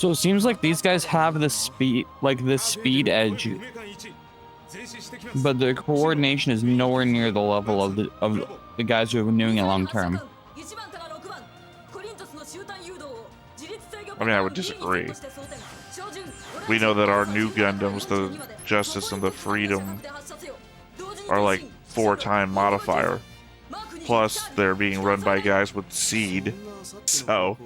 So it seems like these guys have the speed, like the speed edge, but their coordination is nowhere near the level of the guys who have been doing it long term. I mean, I would disagree. We know that our new Gundams, the Justice and the Freedom, are like 4-time modifier. Plus, they're being run by guys with seed. So.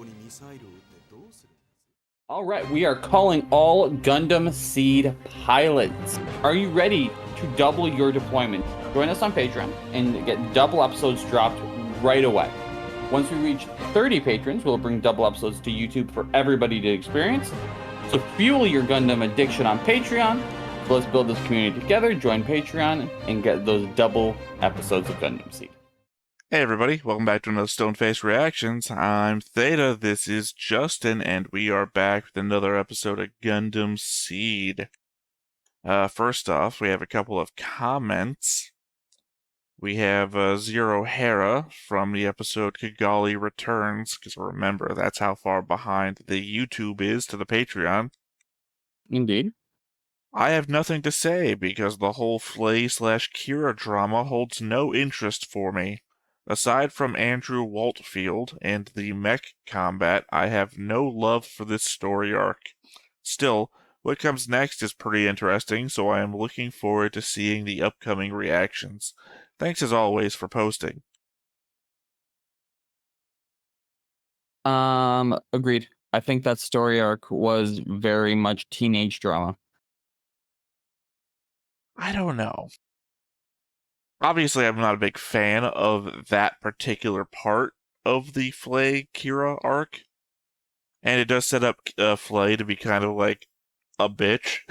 Alright, we are calling all Gundam seed pilots. Are you ready to double your deployment? Join us on Patreon and get double episodes dropped right away. Once we reach 30 patrons, we'll bring double episodes to YouTube for everybody to experience. So fuel your Gundam addiction on Patreon. Let's build this community together, join Patreon, and get those double episodes of Gundam seed. Hey everybody, welcome back to another Stoneface Reactions. I'm Theta, this is Justin, and we are back with another episode of Gundam seed. First off, we have a couple of comments. We have Zero Hera from the episode Kigali Returns, because remember, that's how far behind the YouTube is to the Patreon. Indeed. I have nothing to say, because the whole Flay/Kira drama holds no interest for me. Aside from Andrew Waltfield and the mech combat, I have no love for this story arc. Still, what comes next is pretty interesting, so I am looking forward to seeing the upcoming reactions. Thanks as always for posting. Agreed. I think that story arc was very much teenage drama. I don't know. Obviously, I'm not a big fan of that particular part of the Flay-Kira arc. And it does set up Flay to be kind of like a bitch,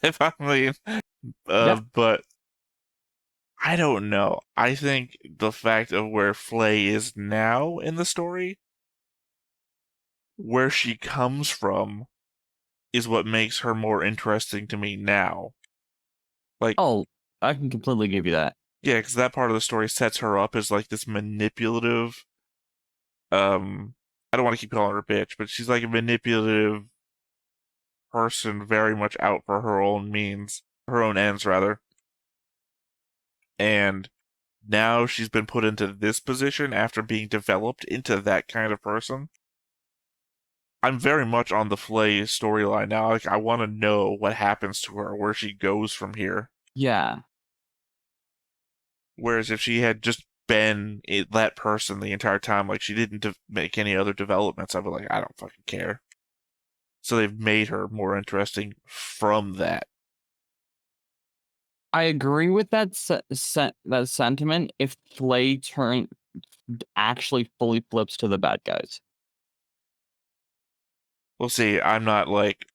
if I mean. But I don't know. I think the fact of where Flay is now in the story, where she comes from, is what makes her more interesting to me now. Like, oh, I can completely give you that. Yeah, because that part of the story sets her up as like this manipulative. I don't want to keep calling her a bitch, but she's like a manipulative person, very much out for her own means, her own ends rather. And now she's been put into this position after being developed into that kind of person. I'm very much on the Flay storyline now. Like, I want to know what happens to her, where she goes from here. Yeah. Whereas if she had just been that person the entire time, like she didn't make any other developments, I'd be like, I don't fucking care. So they've made her more interesting from that. I agree with that that sentiment if Flay actually fully flips to the bad guys. We'll see. I'm not like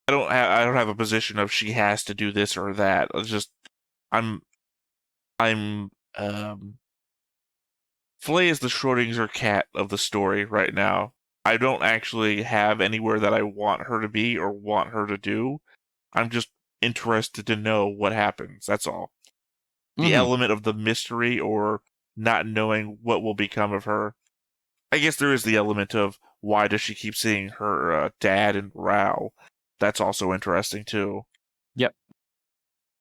I don't have a position of she has to do this or that. It's just I'm Flay is the Schrodinger cat of the story right now. I don't actually have anywhere that I want her to be or want her to do. I'm just interested to know what happens. That's all. The element of the mystery or not knowing what will become of her. I guess there is the element of why does she keep seeing her dad and Rao. That's also interesting too. Yep.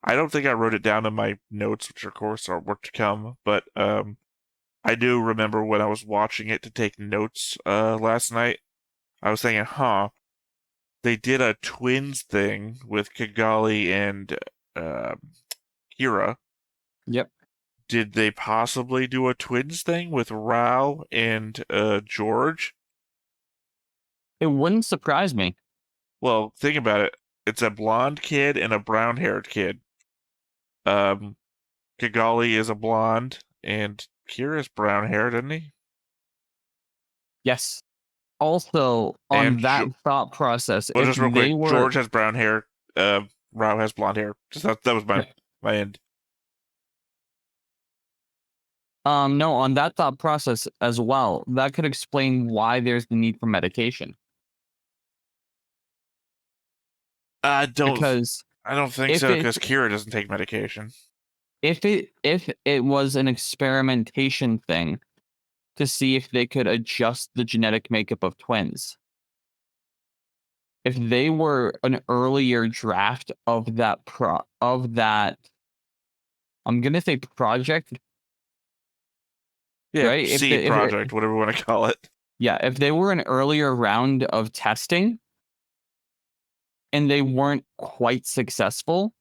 I don't think I wrote it down in my notes, which of course are work to come, but I do remember when I was watching it to take notes last night, I was thinking, they did a twins thing with Kigali and Kira. Yep. Did they possibly do a twins thing with Rao and George? It wouldn't surprise me. Well, think about it. It's a blonde kid and a brown-haired kid. Kigali is a blonde, and Kira's brown-haired, isn't he? Yes. Also, on And that thought process, well, if just real they quick, were... George has brown hair, Rao has blonde hair. Just that was my end. No, on that thought process as well, that could explain why there's the need for medication. I don't think so, because it, Kira doesn't take medication. If it was an experimentation thing to see if they could adjust the genetic makeup of twins, if they were an earlier draft of that I'm gonna say project, Yeah, right? seed project, whatever you want to call it. Yeah, if they were an earlier round of testing and they weren't quite successful,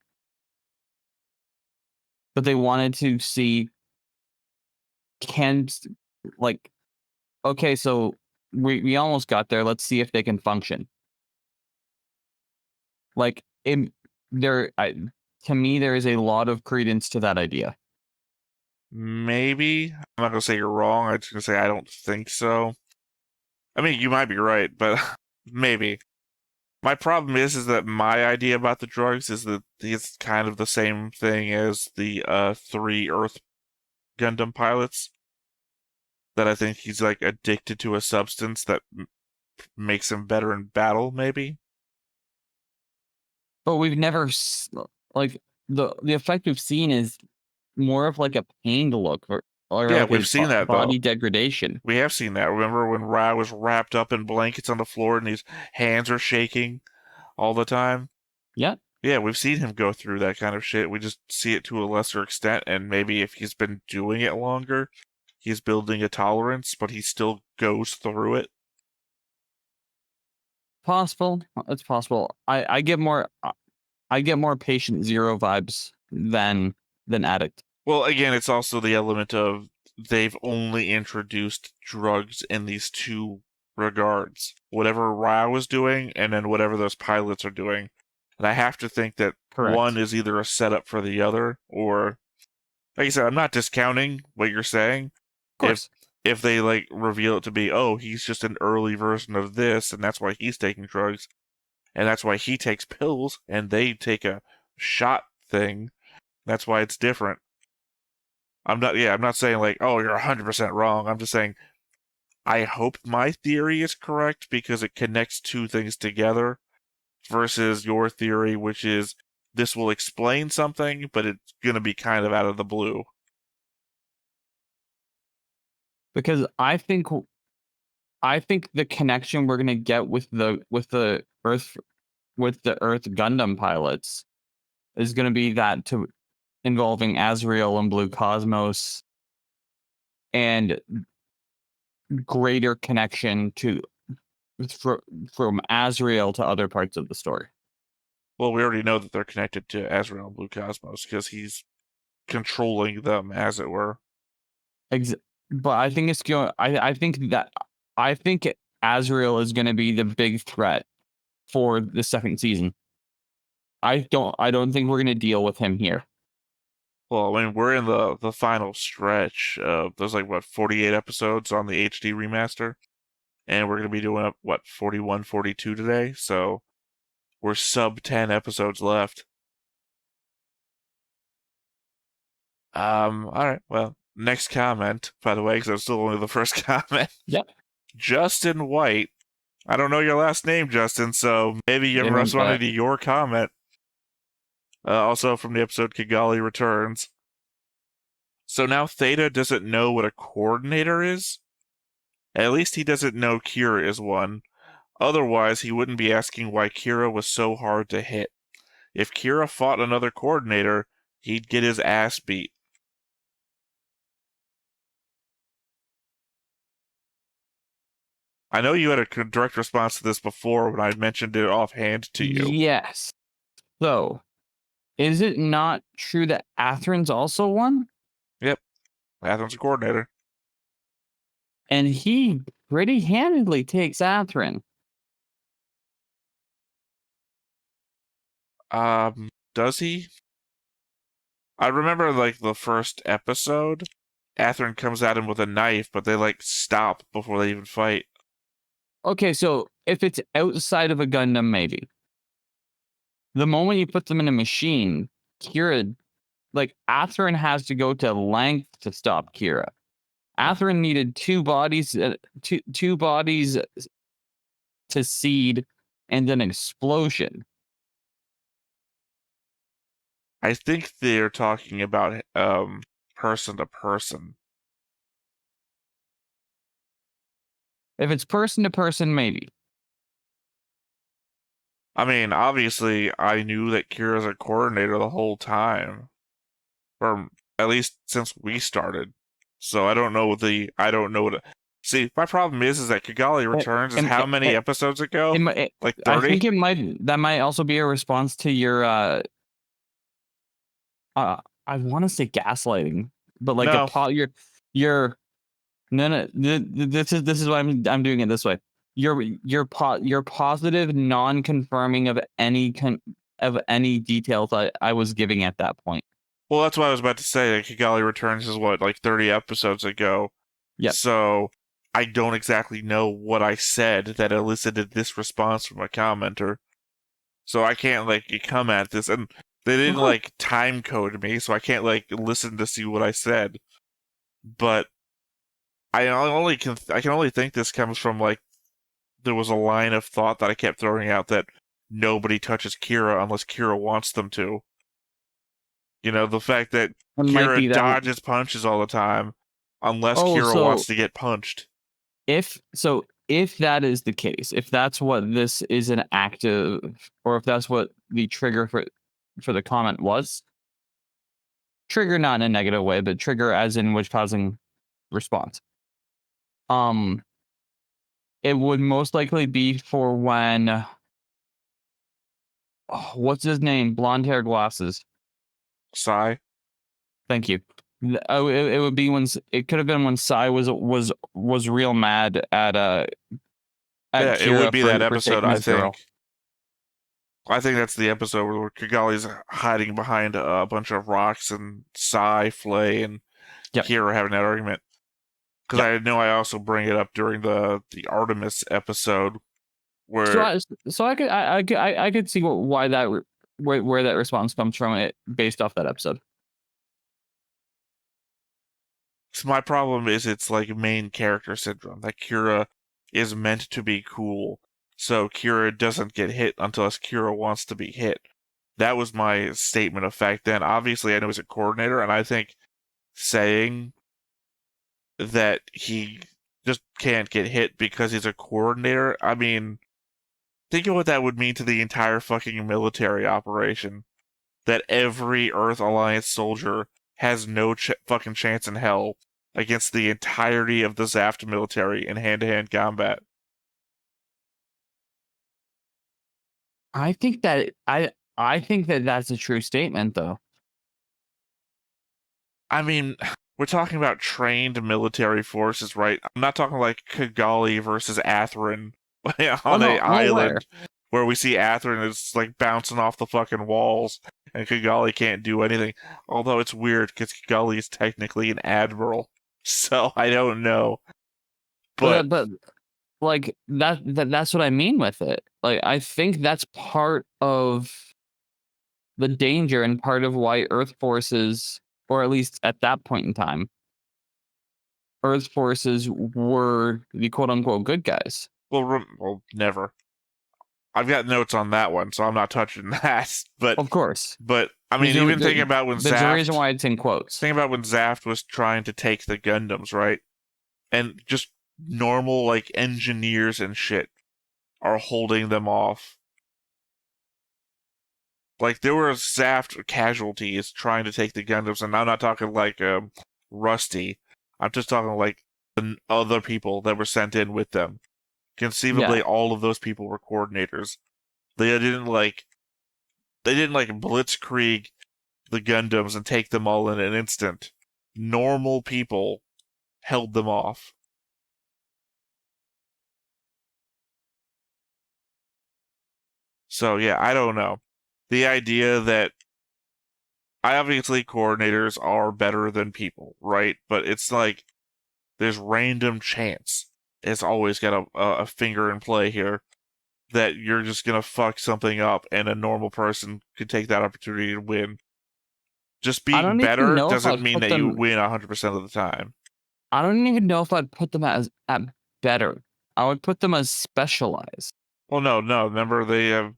but they wanted to see like, okay, so we almost got there. Let's see if they can function. Like, to me, there is a lot of credence to that idea. Maybe. I'm not going to say you're wrong. I'm just going to say I don't think so. I mean, you might be right, but maybe. My problem is that my idea about the drugs is that it's kind of the same thing as the 3 Earth Gundam pilots. That I think he's like addicted to a substance that makes him better in battle, maybe. But we've never like the effect we've seen is more of like a pained look or Yeah, like we've a seen that body though. degradation. We have seen that. Remember when Ra was wrapped up in blankets on the floor and his hands are shaking all the time? Yeah. Yeah, we've seen him go through that kind of shit. We just see it to a lesser extent, and maybe if he's been doing it longer, he's building a tolerance, but he still goes through it. Possible. It's possible. I get more patient zero vibes than addict. Well, again, it's also the element of they've only introduced drugs in these two regards. Whatever Ra was doing, and then whatever those pilots are doing. And I have to think that Correct. one is either a setup for the other, or like I said, I'm not discounting what you're saying. Of course. If they like reveal it to be, oh, he's just an early version of this, and that's why he's taking drugs, and that's why he takes pills, and they take a shot thing. That's why it's different. I'm not saying like, oh, you're 100% wrong. I'm just saying I hope my theory is correct because it connects two things together versus your theory, which is this will explain something, but it's going to be kind of out of the blue. Because I think the connection we're gonna get with the Earth Gundam pilots is gonna be that to involving Azrael and Blue Cosmos and greater connection from Azrael to other parts of the story. Well, we already know that they're connected to Azrael and Blue Cosmos because he's controlling them, as it were. But I think it's going. I think Azrael is going to be the big threat for the second season. I don't think we're going to deal with him here. Well, I mean, we're in the final stretch. There's like, what, 48 episodes on the HD remaster? And we're going to be doing up, what, 41, 42 today? So we're sub 10 episodes left. All right, well, next comment, by the way, because it's still only the first comment. Yep. Justin White. I don't know your last name, Justin, so maybe you're responding to your comment. Also from the episode Kigali Returns. So now Theta doesn't know what a coordinator is? At least he doesn't know Kira is one. Otherwise, he wouldn't be asking why Kira was so hard to hit. If Kira fought another coordinator, he'd get his ass beat. I know you had a direct response to this before when I mentioned it offhand to you. Yes. So, is it not true that Atherin's also one? Yep. Atherin's a coordinator. And he pretty handedly takes Atherin. Does he? I remember, like, the first episode, Atherin comes at him with a knife, but they, like, stop before they even fight. Okay, so if it's outside of a Gundam, maybe. The moment you put them in a machine, Kira, like, Atherin has to go to length to stop Kira. Atherin needed two bodies to seed and an explosion. I think they're talking about person to person. If it's person to person, maybe. I mean, obviously, I knew that Kira's a coordinator the whole time, or at least since we started. So I don't know what. See, my problem is that Kigali Returns is how many episodes ago? Like 30? I think that might also be a response to your I want to say gaslighting, but like No. your no, this is why I'm doing it this way. Your positive non-confirming of any details I was giving at that point. Well, that's what I was about to say. Like, Kigali Returns is what, like 30 episodes ago. Yep. So I don't exactly know what I said that elicited this response from a commenter. So I can't like come at this, and they didn't like time code me, so I can't like listen to see what I said. But I can only think this comes from like there was a line of thought that I kept throwing out that nobody touches Kira unless Kira wants them to. You know, the fact that Kira dodges punches all the time unless Kira wants to get punched. If that is the case, if that's what this is an active, or if that's what the trigger for the comment was, trigger not in a negative way, but trigger as in which causing response. It would most likely be for when what's his name? Blonde hair, glasses. Sai. Thank you. It would be when it could have been when Sai was real mad at yeah, Kira it would be that episode. I think. Girl. I think that's the episode where Kigali's hiding behind a bunch of rocks and Sai, Flay, and Kira having that argument. Because I know I also bring it up during the Artemis episode, where so I could see why that where that response comes from it based off that episode. So my problem is it's like main character syndrome. That Kira is meant to be cool, so Kira doesn't get hit unless Kira wants to be hit. That was my statement of fact then. Obviously, I know he's a coordinator, and I think saying that he just can't get hit because he's a coordinator, I mean, think of what that would mean to the entire fucking military operation. That every Earth Alliance soldier has no fucking chance in hell against the entirety of the zaft military in hand-to-hand combat. I think that that's a true statement, though. I mean, we're talking about trained military forces, right? I'm not talking like Kigali versus Atherin on an island where we see Atherin is like bouncing off the fucking walls and Kigali can't do anything. Although it's weird because Kigali is technically an admiral, so I don't know. But like that's what I mean with it. Like, I think that's part of the danger and part of why Earth forces, or at least at that point in time, Earth forces were the quote-unquote good guys. Well, never. I've got notes on that one, so I'm not touching that. But of course. But I mean, even thinking about when there's a reason why it's in quotes. Think about when Zaft was trying to take the Gundams, right? And just normal like engineers and shit are holding them off. Like there were Zaft casualties trying to take the Gundams, and I'm not talking like Rusty. I'm just talking like the other people that were sent in with them. Conceivably, all of those people were coordinators. They didn't like blitzkrieg the Gundams and take them all in an instant. Normal people held them off. So yeah, I don't know. The idea that obviously coordinators are better than people, right? But it's like there's random chance. It's always got a finger in play here that you're just gonna fuck something up and a normal person could take that opportunity to win. Just being better doesn't mean that you win 100% of the time. I don't even know if I'd put them at better. I would put them as specialized. Well, no. Remember, they have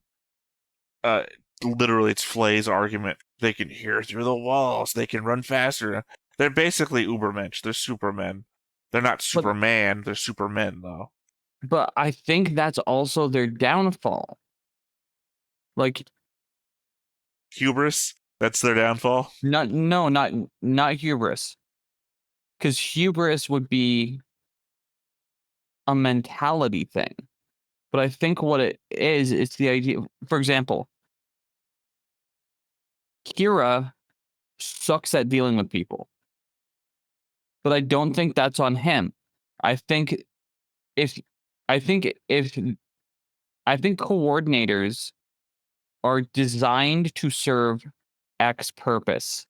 literally it's Flay's argument. They can hear through the walls. They can run faster. They're basically Ubermensch. They're Supermen. They're not Superman. They're Supermen, though. But I think that's also their downfall. Like, Hubris. That's their downfall. not hubris. Because hubris would be a mentality thing. But I think what it is, it's the idea. For example, Kira sucks at dealing with people. But I don't think that's on him. I think if I think if I think coordinators are designed to serve X purpose.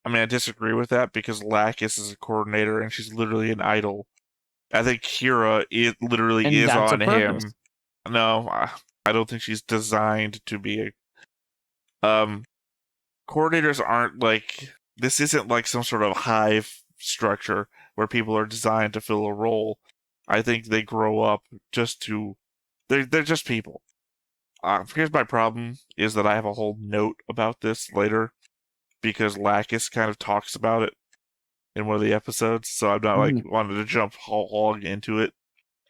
I mean, I disagree with that because Lacus is a coordinator and she's literally an idol. I think Kira, it literally And is that's a on purpose. him. No, I don't think she's designed to be a. Coordinators aren't like, this isn't like some sort of hive structure where people are designed to fill a role. I think they grow up just to, they're just people. Here's my problem, is that I have a whole note about this later, because Lacus kind of talks about it in one of the episodes, so I'm not like wanted to jump hog into it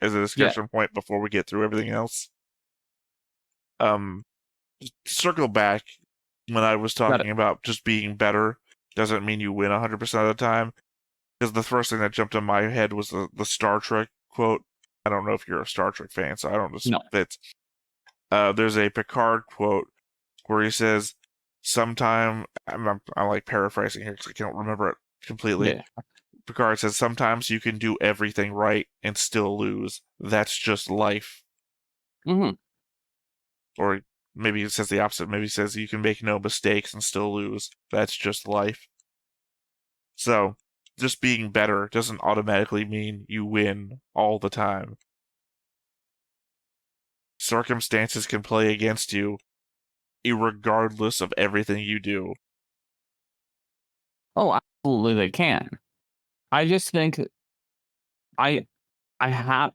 as a discussion point before we get through everything else. Circle back, when I was talking about just being better doesn't mean you win 100% of the time, because the first thing that jumped in my head was the Star Trek quote. I don't know if you're a Star Trek fan, so I don't know if it fits. There's a Picard quote where he says, sometime, I'm like paraphrasing here because I can't remember it completely. Yeah. Picard says, sometimes you can do everything right and still lose. That's just life. Or maybe it says the opposite. Maybe it says you can make no mistakes and still lose. That's just life. So, just being better doesn't automatically mean you win all the time. Circumstances can play against you irregardless of everything you do. Oh, absolutely they can. I just think I have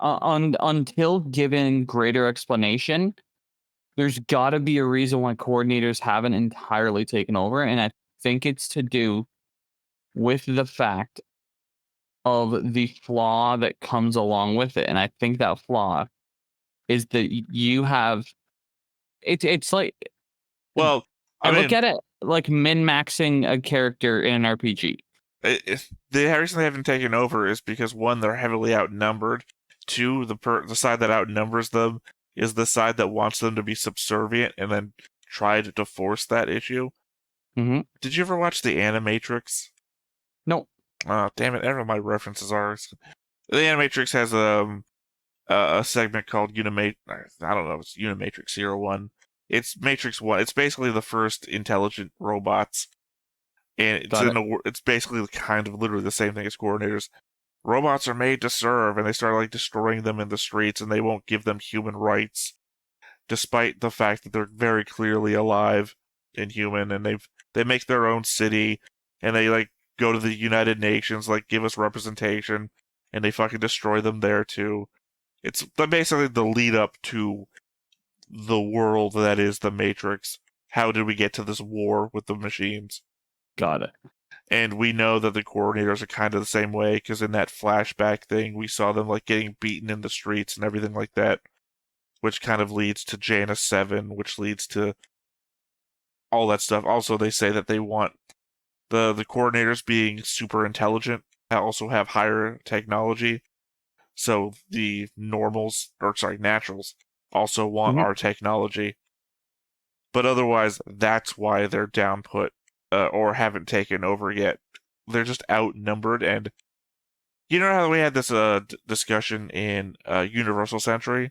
until given greater explanation, there's got to be a reason why coordinators haven't entirely taken over, and I think it's to do with the fact of the flaw that comes along with it. And I think that flaw is that you have it's like, well, I look at it like min-maxing a character in an RPG. The reason they haven't taken over is because, one, they're heavily outnumbered. Two, the side that outnumbers them is the side that wants them to be subservient and then try to force that issue. Did you ever watch the Animatrix? No. Oh, damn it! I don't know what my references are. The Animatrix has a segment called Unimatrix. I don't know. It's Unimatrix 01. It's Matrix 1. It's basically the first intelligent robots. And it's basically kind of literally the same thing as coordinators. Robots are made to serve, and they start like destroying them in the streets, and they won't give them human rights, despite the fact that they're very clearly alive and human, and they make their own city, and they like go to the United Nations, like give us representation, and they fucking destroy them there too. It's basically the lead up to the world that is the Matrix. How did we get to this war with the machines? Got it. And we know that the coordinators are kind of the same way, because in that flashback thing, we saw them like getting beaten in the streets and everything like that, which kind of leads to Janus 7, which leads to all that stuff. Also, they say that they want the coordinators being super intelligent, also have higher technology. So the naturals also want our technology. But otherwise, that's why they're down put. Or haven't taken over yet. They're just outnumbered, and you know how we had this discussion in Universal Century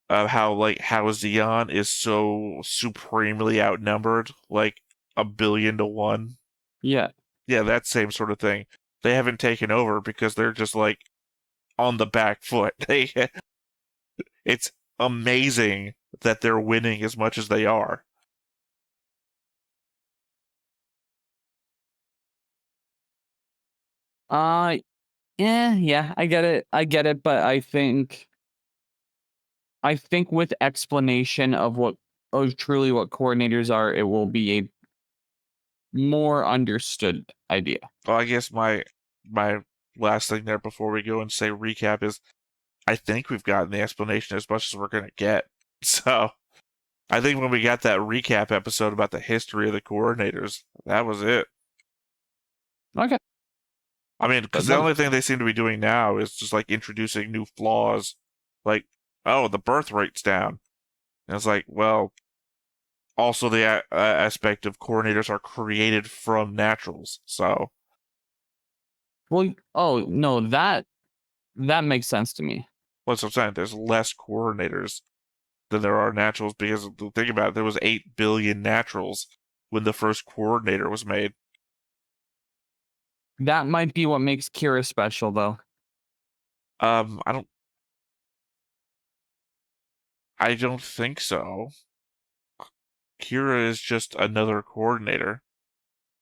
of how Xeon is so supremely outnumbered, like 1,000,000,000 to 1. Yeah, that same sort of thing. They haven't taken over because they're just like on the back foot. It's amazing that they're winning as much as they are. Yeah, I get it, but I think with explanation of truly what coordinators are, it will be a more understood idea. Well, I guess my last thing there before we go and say recap is, I think we've gotten the explanation as much as we're going to get. So I think when we got that recap episode about the history of the coordinators, that was it. Okay. I mean, because the only thing they seem to be doing now is just like introducing new flaws, like, oh, the birth rate's down. And it's like, well, also the aspect of coordinators are created from naturals, so. Well, oh no, that makes sense to me. What's I'm saying? There's less coordinators than there are naturals because think about it, there was 8 billion naturals when the first coordinator was made. That might be what makes Kira special, though. I don't think so. Kira is just another coordinator.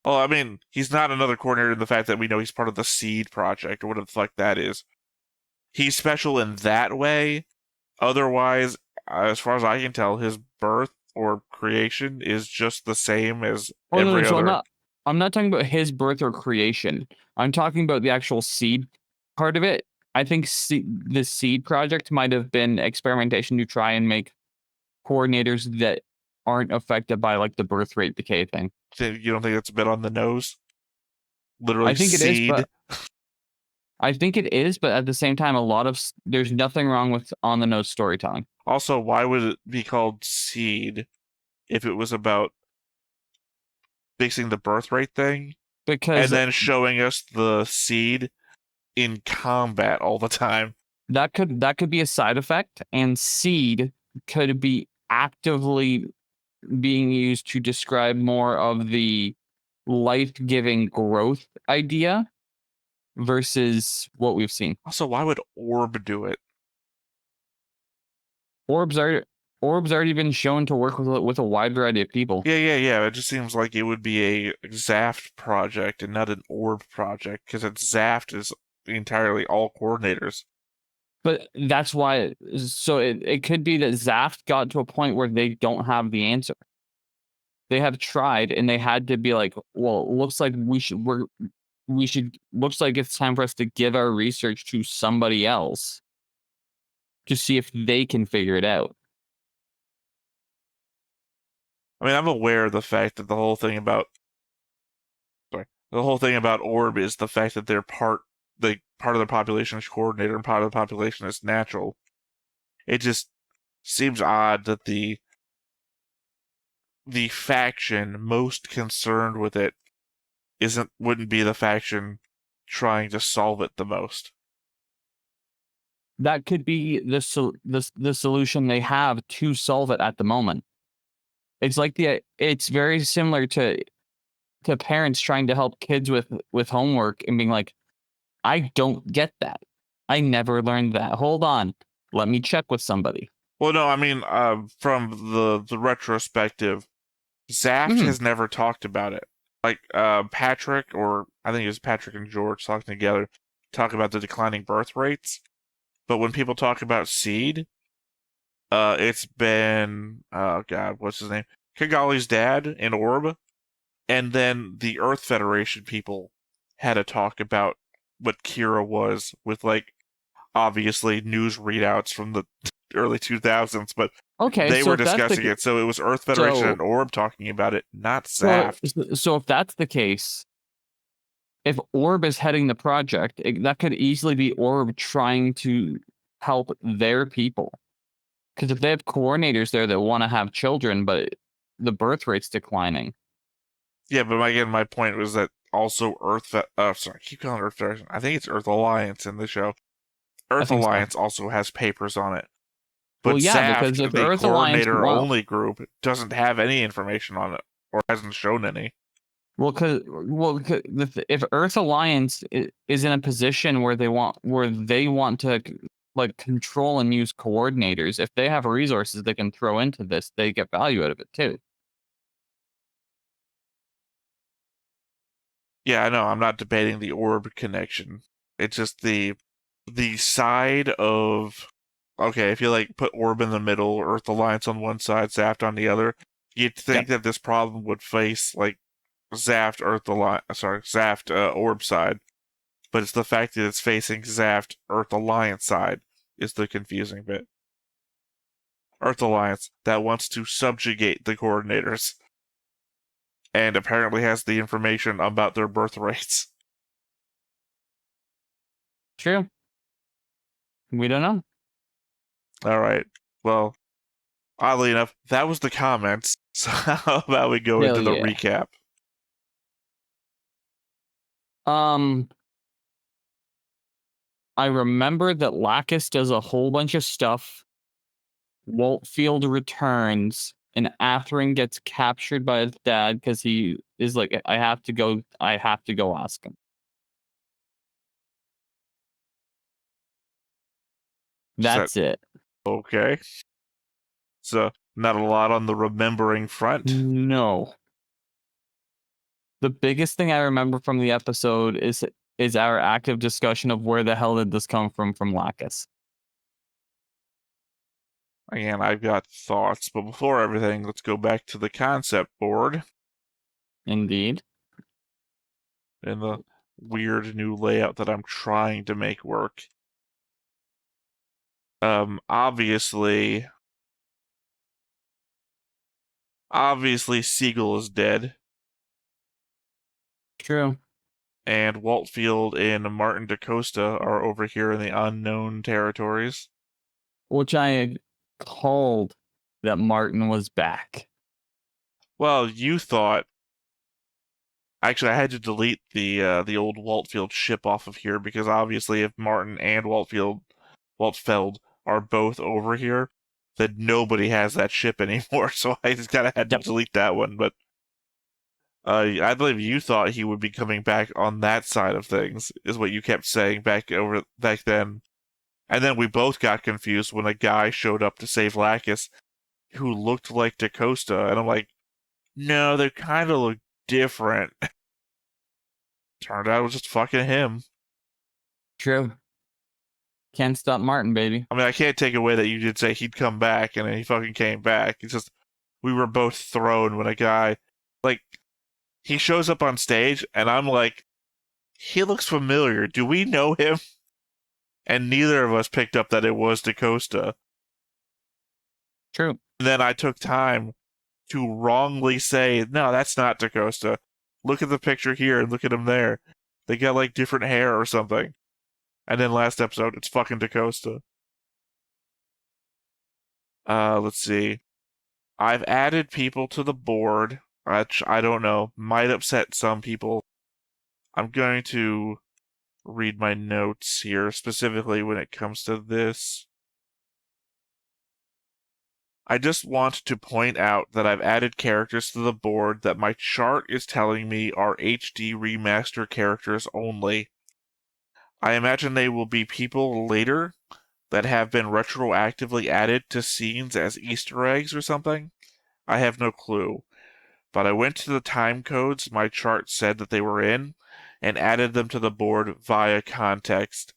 Well, I mean, he's not another coordinator in the fact that we know he's part of the SEED project or whatever the fuck that is. He's special in that way. Otherwise, as far as I can tell, his birth or creation is just the same as every other. I'm not talking about his birth or creation. I'm talking about the actual SEED part of it. I think the SEED project might have been experimentation to try and make coordinators that aren't affected by like the birth rate decay thing. So you don't think that's a bit on the nose? Literally, I think it is, but I think it is, but at the same time, there's nothing wrong with on the nose storytelling. Also, why would it be called SEED if it was about fixing the birth rate thing? And then showing us the SEED in combat all the time. That could be a side effect, and SEED could be actively being used to describe more of the life-giving growth idea versus what we've seen. Also, why would Orb do it? Orb's already been shown to work with a wide variety of people. Yeah. It just seems like it would be a zaft project and not an Orb project, because zaft is entirely all coordinators. But that's why. So it could be that zaft got to a point where they don't have the answer. They have tried, and they had to be like, well, it looks like looks like it's time for us to give our research to somebody else to see if they can figure it out. I mean, I'm aware of the fact that the whole thing about Orb is the fact that they're part of the population is coordinator and part of the population is natural. It just seems odd that the faction most concerned with it wouldn't be the faction trying to solve it the most. That could be the solution they have to solve it at the moment. It's very similar to parents trying to help kids with homework and being like, I don't get that. I never learned that. Hold on. Let me check with somebody. Well, no, I mean, from the retrospective, zaft has never talked about it. Like, Patrick, or I think it was Patrick and George talking together, talk about the declining birth rates. But when people talk about SEED, it's been, oh god, what's his name? Kigali's dad in Orb. And then the Earth Federation people had a talk about what Kira was with, like, obviously news readouts from the early 2000s, but they were discussing it. So it was Earth Federation and Orb talking about it, not zaft. So if that's the case, if Orb is heading the project, that could easily be Orb trying to help their people. Because if they have coordinators there that want to have children, but the birth rate's declining. Yeah, but my point was that also keep calling Earth Federation. I think it's Earth Alliance in the show. Earth Alliance also has papers on it. But zaft, because if the Earth coordinator only group, doesn't have any information on it, or hasn't shown any. Well, if Earth Alliance is in a position where they want to like control and use coordinators, if they have resources they can throw into this, they get value out of it too. Yeah, I know. I'm not debating the Orb connection. It's just the side of, okay, if you like put Orb in the middle, Earth Alliance on one side, zaft on the other, you'd think that this problem would face like zaft Orb side, but it's the fact that it's facing zaft Earth Alliance side is the confusing bit. Earth Alliance that wants to subjugate the coordinators. And apparently has the information about their birth rates. True. We don't know. Alright, well, oddly enough, that was the comments. So how about we go into the recap? I remember that Lacus does a whole bunch of stuff. Waltfield returns, and Atherin gets captured by his dad because he is like, I have to go ask him. That's it. Okay. So, not a lot on the remembering front? No. The biggest thing I remember from the episode is our active discussion of where the hell did this come from Lacus. Again, I've got thoughts, but before everything, let's go back to the concept board. Indeed. In the weird new layout that I'm trying to make work. Obviously, Siegel is dead. True. And Waltfield and Martin DaCosta are over here in the unknown territories. Which I had called that Martin was back. Well, you thought... Actually, I had to delete the old Waltfield ship off of here, because obviously if Martin and Waltfeld are both over here, then nobody has that ship anymore, so I just kind of had to delete that one, but... I believe you thought he would be coming back on that side of things, is what you kept saying back then. And then we both got confused when a guy showed up to save Lacus who looked like DaCosta, and I'm like, no, they kind of look different. Turned out it was just fucking him. True. Can't stop Martin, baby. I mean, I can't take away that you did say he'd come back, and then he fucking came back. It's just, we were both thrown when a guy, like, he shows up on stage, and I'm like, he looks familiar. Do we know him? And neither of us picked up that it was DaCosta. True. And then I took time to wrongly say, no, that's not DaCosta. Look at the picture here and look at him there. They got, like, different hair or something. And then last episode, it's fucking DaCosta. Let's see. I've added people to the board, which I don't know, might upset some people. I'm going to read my notes here, specifically when it comes to this. I just want to point out that I've added characters to the board that my chart is telling me are HD remaster characters only. I imagine they will be people later that have been retroactively added to scenes as Easter eggs or something. I have no clue. But I went to the time codes my chart said that they were in, and added them to the board via context.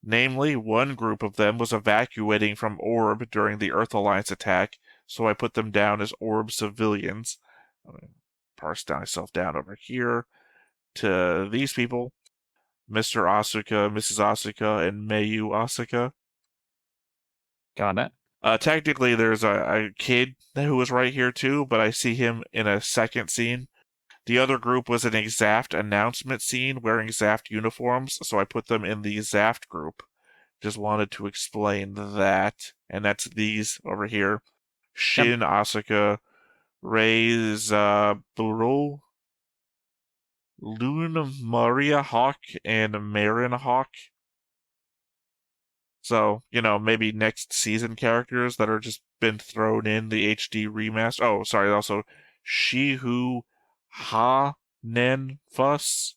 Namely, one group of them was evacuating from Orb during the Earth Alliance attack, so I put them down as Orb civilians. I'm going to parse myself down over here to these people. Mr. Asuka, Mrs. Asuka, and Mayu Asuka. Got it. Technically, there's a kid who was right here too, but I see him in a second scene. The other group was in a zaft announcement scene wearing zaft uniforms, so I put them in the zaft group. Just wanted to explain that. And that's these over here. Shin, Asuka, Ray's Buru, Luna Maria Hawk, and Marin Hawk. So, maybe next season characters that are just been thrown in the HD remaster. Oh, sorry, also Shihu Ha Nen Fuss.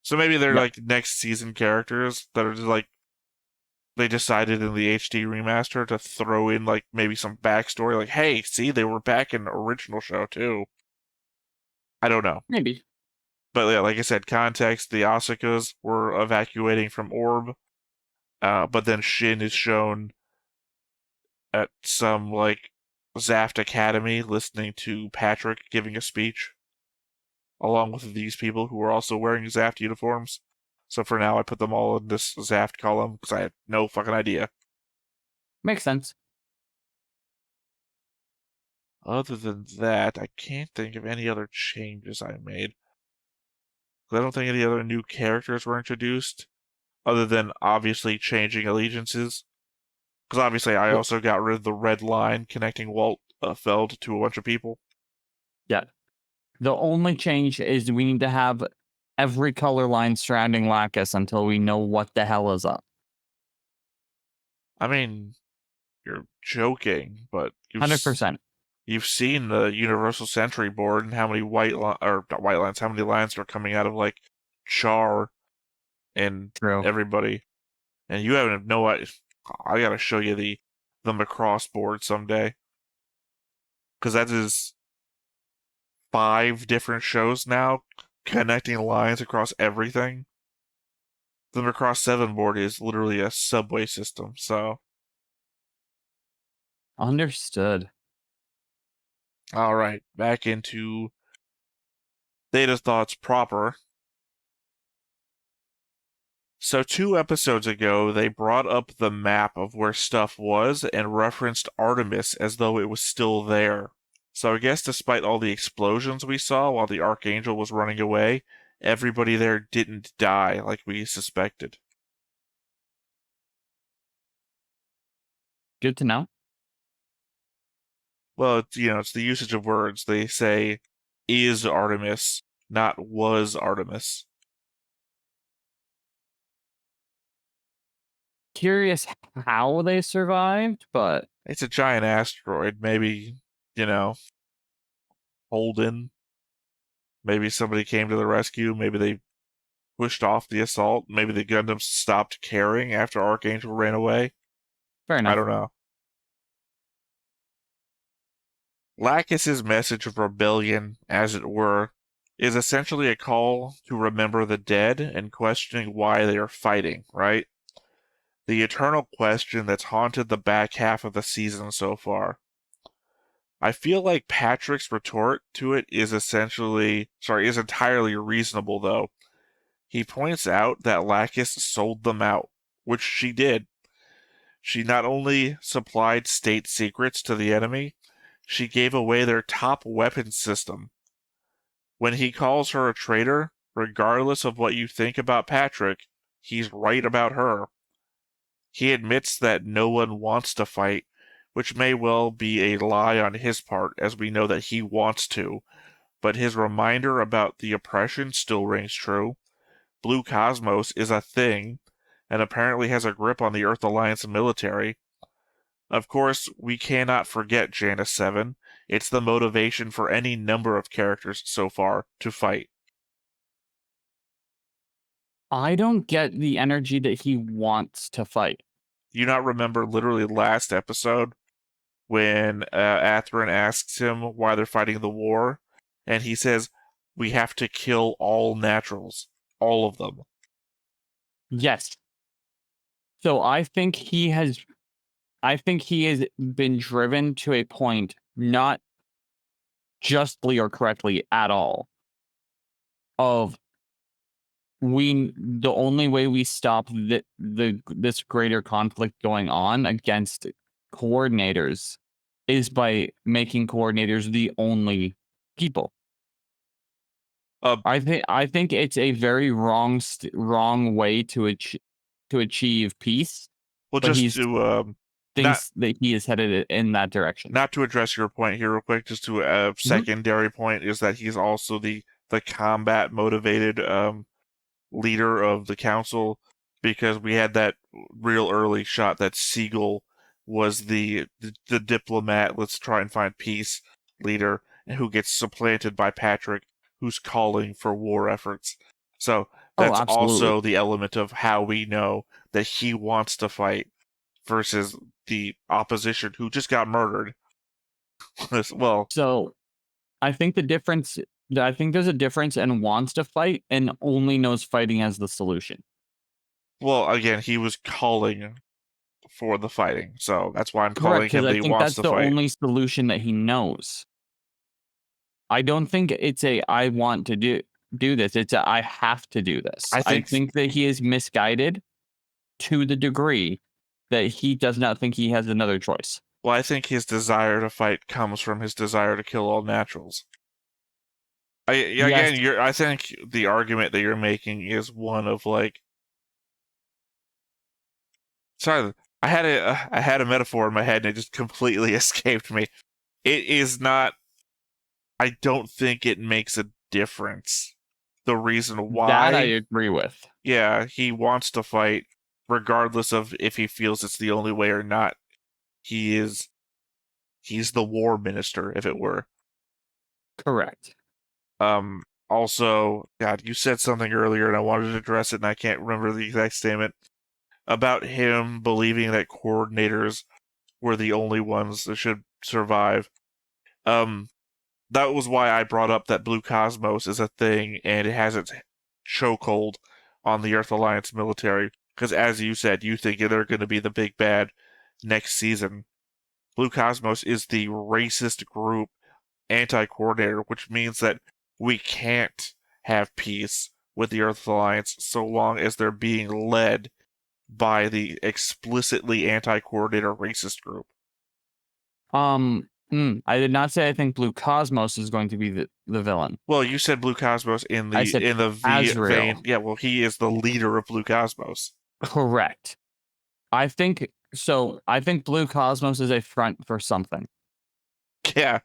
So maybe they're like next season characters that are just like, they decided in the HD remaster to throw in like maybe some backstory, like, hey, see, they were back in the original show too. I don't know. Maybe. But yeah, like I said, context, the Asukas were evacuating from Orb, but then Shin is shown at some, like, Zaft Academy listening to Patrick giving a speech, along with these people who are also wearing Zaft uniforms. So for now, I put them all in this zaft column because I have no fucking idea. Makes sense. Other than that, I can't think of any other changes I made. I don't think any other new characters were introduced, other than obviously changing allegiances. Because obviously, I also got rid of the red line connecting Walt Feld to a bunch of people. Yeah. The only change is we need to have every color line surrounding Lacus until we know what the hell is up. I mean, you're joking, but 100%. You've seen the Universal Century board and how many how many lines are coming out of like Char and True. everybody, and you haven't no idea. I gotta show you the Macross board someday, because that is 5 different shows now connecting lines across everything. The Macross 7 board is literally a subway system, so. Understood. Alright, back into Theta Thoughts proper. So 2 episodes ago, they brought up the map of where stuff was and referenced Artemis as though it was still there. So I guess despite all the explosions we saw while the Archangel was running away, everybody there didn't die like we suspected. Good to know. Well, it's the usage of words. They say, is Artemis, not was Artemis. Curious how they survived, but... It's a giant asteroid. Maybe, Holden. Maybe somebody came to the rescue. Maybe they pushed off the assault. Maybe the Gundam stopped caring after Archangel ran away. Fair enough. I don't know. Lacus's message of rebellion, as it were, is essentially a call to remember the dead and questioning why they are fighting, right? The eternal question that's haunted the back half of the season so far. I feel like Patrick's retort to it is entirely reasonable, though. He points out that Lacus sold them out, which she did. She not only supplied state secrets to the enemy, she gave away their top weapon system. When he calls her a traitor, regardless of what you think about Patrick, he's right about her. He admits that no one wants to fight, which may well be a lie on his part, as we know that he wants to, but his reminder about the oppression still rings true. Blue Cosmos is a thing, and apparently has a grip on the Earth Alliance military. Of course, we cannot forget Janus 7. It's the motivation for any number of characters so far to fight. I don't get the energy that he wants to fight. You not remember literally last episode when Athrun asks him why they're fighting the war, and he says, we have to kill all naturals. All of them. Yes. So I think he has been driven to a point, not justly or correctly at all, of the only way we stop this greater conflict going on against coordinators is by making coordinators the only people. I think it's a very wrong way to achieve peace. Well, but just to thinks that he is headed in that direction. Not to address your point here real quick, just to a secondary point is that he's also the combat motivated leader of the council, because we had that real early shot that Siegel was the diplomat, let's try and find peace leader, who gets supplanted by Patrick, who's calling for war efforts. So that's also the element of how we know that he wants to fight versus the opposition who just got murdered. Well, so I think there's a difference in wants to fight and only knows fighting as the solution. Well, again, he was calling for the fighting, so that's why I'm calling him that he wants to fight. That's the only solution that he knows. I don't think it's a I want to do. do this. It's I have to do this. I I think- think that he is misguided to the degree that he does not think he has another choice. Well, I think his desire to fight comes from his desire to kill all naturals. I think the argument that you're making is one of like. Sorry, I had a metaphor in my head and it just completely escaped me. It is not. I don't think it makes a difference. The reason why. That I agree with. Yeah, he wants to fight, regardless of if he feels it's the only way or not. He's the war minister, if it were. Correct. Also, God, you said something earlier and I wanted to address it and I can't remember the exact statement about him believing that coordinators were the only ones that should survive. That was why I brought up that Blue Cosmos is a thing and it has its chokehold on the Earth Alliance military. Because as you said, you think they're going to be the big bad next season. Blue Cosmos is the racist group anti-coordinator, which means that we can't have peace with the Earth Alliance so long as they're being led by the explicitly anti-coordinator racist group. I did not say I think Blue Cosmos is going to be the villain. Well, you said Blue Cosmos in the vein. Yeah, well, he is the leader of Blue Cosmos. Correct. I think so. I think Blue Cosmos is a front for something. Yeah,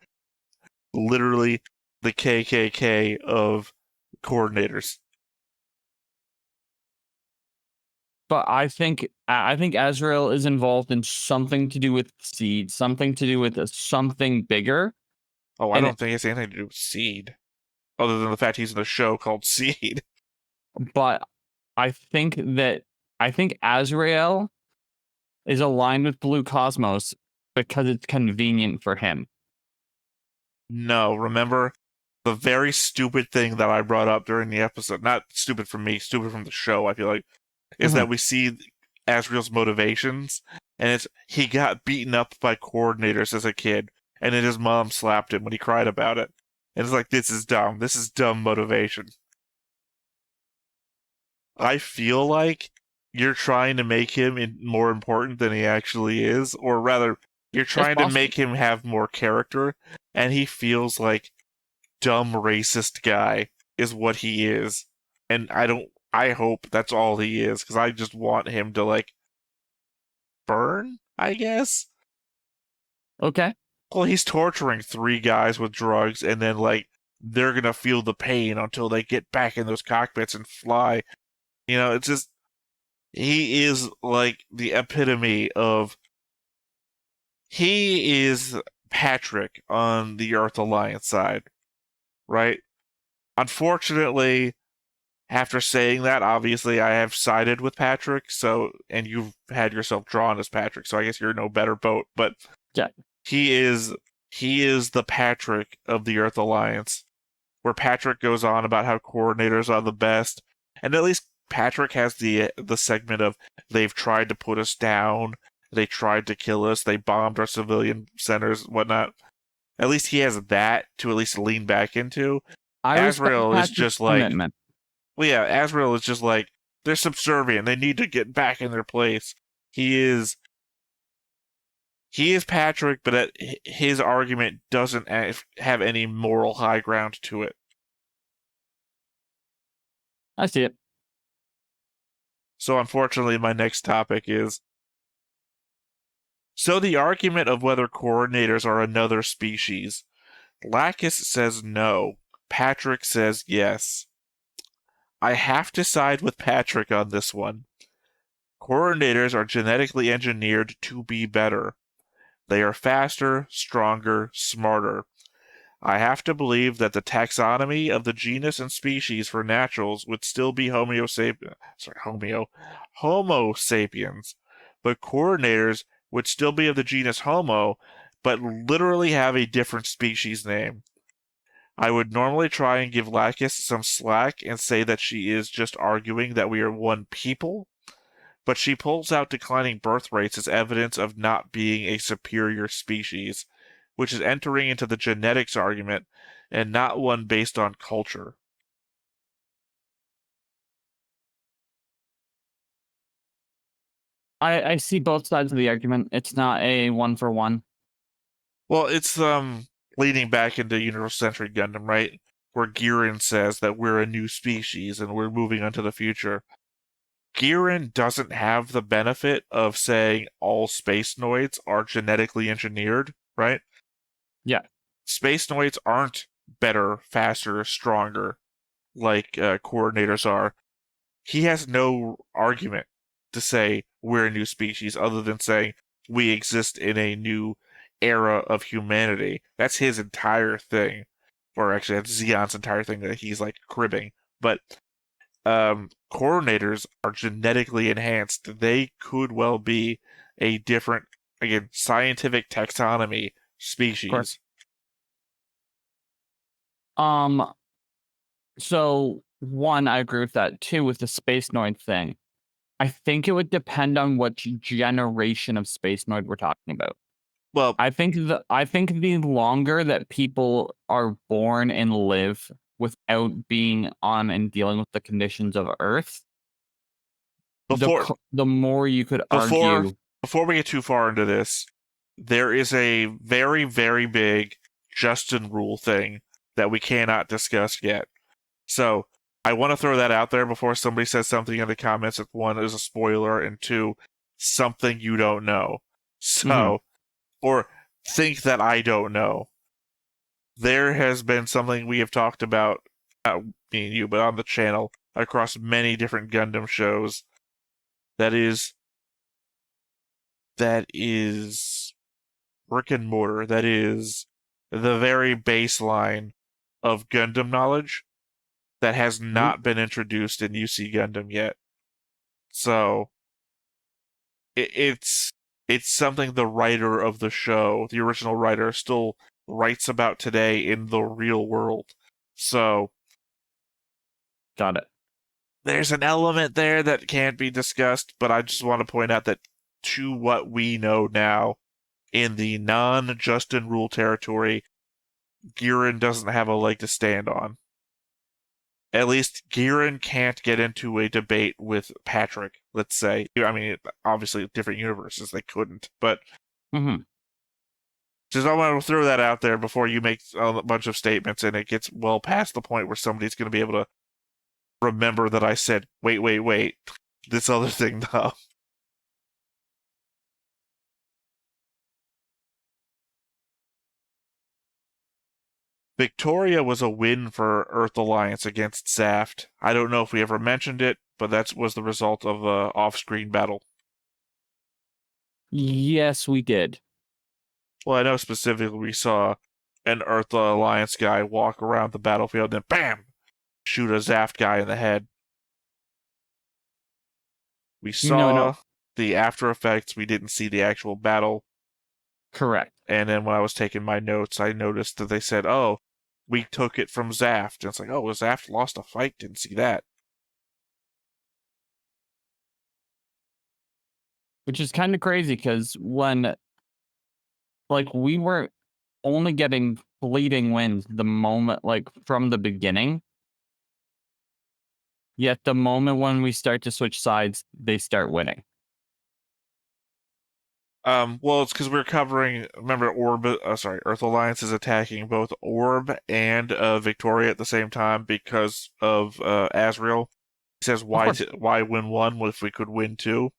literally the KKK of coordinators. But I think Azrael is involved in something to do with Seed, something to do with something bigger. Oh, I don't think it has anything to do with Seed, other than the fact he's in a show called Seed. But I think Azrael is aligned with Blue Cosmos because it's convenient for him. No, remember the very stupid thing that I brought up during the episode? Not stupid from me, stupid from the show, I feel like, is that we see Azrael's motivations, and it's he got beaten up by coordinators as a kid, and then his mom slapped him when he cried about it. And it's like, this is dumb. This is dumb motivation. I feel like you're trying to make him more important than he actually is, or rather, you're trying to make him have more character, and he feels like dumb racist guy is what he is. And I hope that's all he is, because I just want him to, like, burn, I guess? Okay. Well, he's torturing 3 guys with drugs, and then, like, they're gonna feel the pain until they get back in those cockpits and fly. You know, it's just, he is, like, the epitome of, he is Patrick on the Earth Alliance side, right? Unfortunately, after saying that, obviously I have sided with Patrick, and you've had yourself drawn as Patrick, so I guess you're no better boat, but yeah. He is the Patrick of the Earth Alliance, where Patrick goes on about how coordinators are the best, and at least Patrick has the segment of, they've tried to put us down, they tried to kill us, they bombed our civilian centers, whatnot. At least he has that to at least lean back into. Azrael is just like, commitment. Well, yeah, Azrael is just like, they're subservient, they need to get back in their place. He is Patrick, but his argument doesn't have any moral high ground to it. I see it. So unfortunately, my next topic is, so the argument of whether coordinators are another species. Lacus says no. Patrick says yes. I have to side with Patrick on this one. Coordinators are genetically engineered to be better. They are faster, stronger, smarter. I have to believe that the taxonomy of the genus and species for naturals would still be Homo sapiens, but coordinators would still be of the genus Homo, but literally have a different species name. I would normally try and give Lacus some slack and say that she is just arguing that we are one people, but she pulls out declining birth rates as evidence of not being a superior species, which is entering into the genetics argument and not one based on culture. I see both sides of the argument. It's not a 1-for-1. Well, it's leading back into Universal Century Gundam, right? Where Giran says that we're a new species and we're moving on to the future. Giran doesn't have the benefit of saying all space noids are genetically engineered, right? Yeah. Space noids aren't better, faster, stronger like coordinators are. He has no argument to say we're a new species other than saying we exist in a new era of humanity. That's his entire thing. Or actually, that's Zeon's entire thing that he's like cribbing. But coordinators are genetically enhanced. They could well be a different, again, scientific taxonomy species. Of course. So, one, I agree with that. Two, with the Space Noid thing, I think it would depend on which generation of Space Noid we're talking about. Well, I think the longer that people are born and live without being on and dealing with the conditions of Earth, the more you could argue. Before we get too far into this, there is a very, very big Justin rule thing that we cannot discuss yet. So I want to throw that out there before somebody says something in the comments that one is a spoiler and two, something you don't know. So, or think that I don't know. There has been something we have talked about, not me and you, but on the channel across many different Gundam shows. That is brick and mortar. That is the very baseline of Gundam knowledge that has not been introduced in UC Gundam yet. So it's something the writer of the show, the original writer, still writes about today in the real world. So got it. There's an element there that can't be discussed, but I just want to point out that to what we know now, in the non-Justin Rule territory, Giran doesn't have a leg to stand on. At least Giran can't get into a debate with Patrick, let's say. I mean, obviously, different universes, they couldn't, but just I want to throw that out there before you make a bunch of statements and it gets well past the point where somebody's going to be able to remember that I said, wait, this other thing, though. Victoria was a win for Earth Alliance against zaft. I don't know if we ever mentioned it, but that was the result of an off-screen battle. Yes, we did. Well, I know specifically we saw an Earth Alliance guy walk around the battlefield and then BAM! Shoot a zaft guy in the head. We saw the after effects. We didn't see the actual battle. Correct. And then when I was taking my notes, I noticed that they said, oh, we took it from zaft. And it's like, oh, zaft lost a fight? Didn't see that. Which is kind of crazy because when, like, we were only getting fleeting wins the moment, like, from the beginning. Yet the moment when we start to switch sides, they start winning. Well, it's because we're covering. Remember, Earth Alliance is attacking both Orb and Victoria at the same time because of Asriel. He says, "Why win one if we could win two?"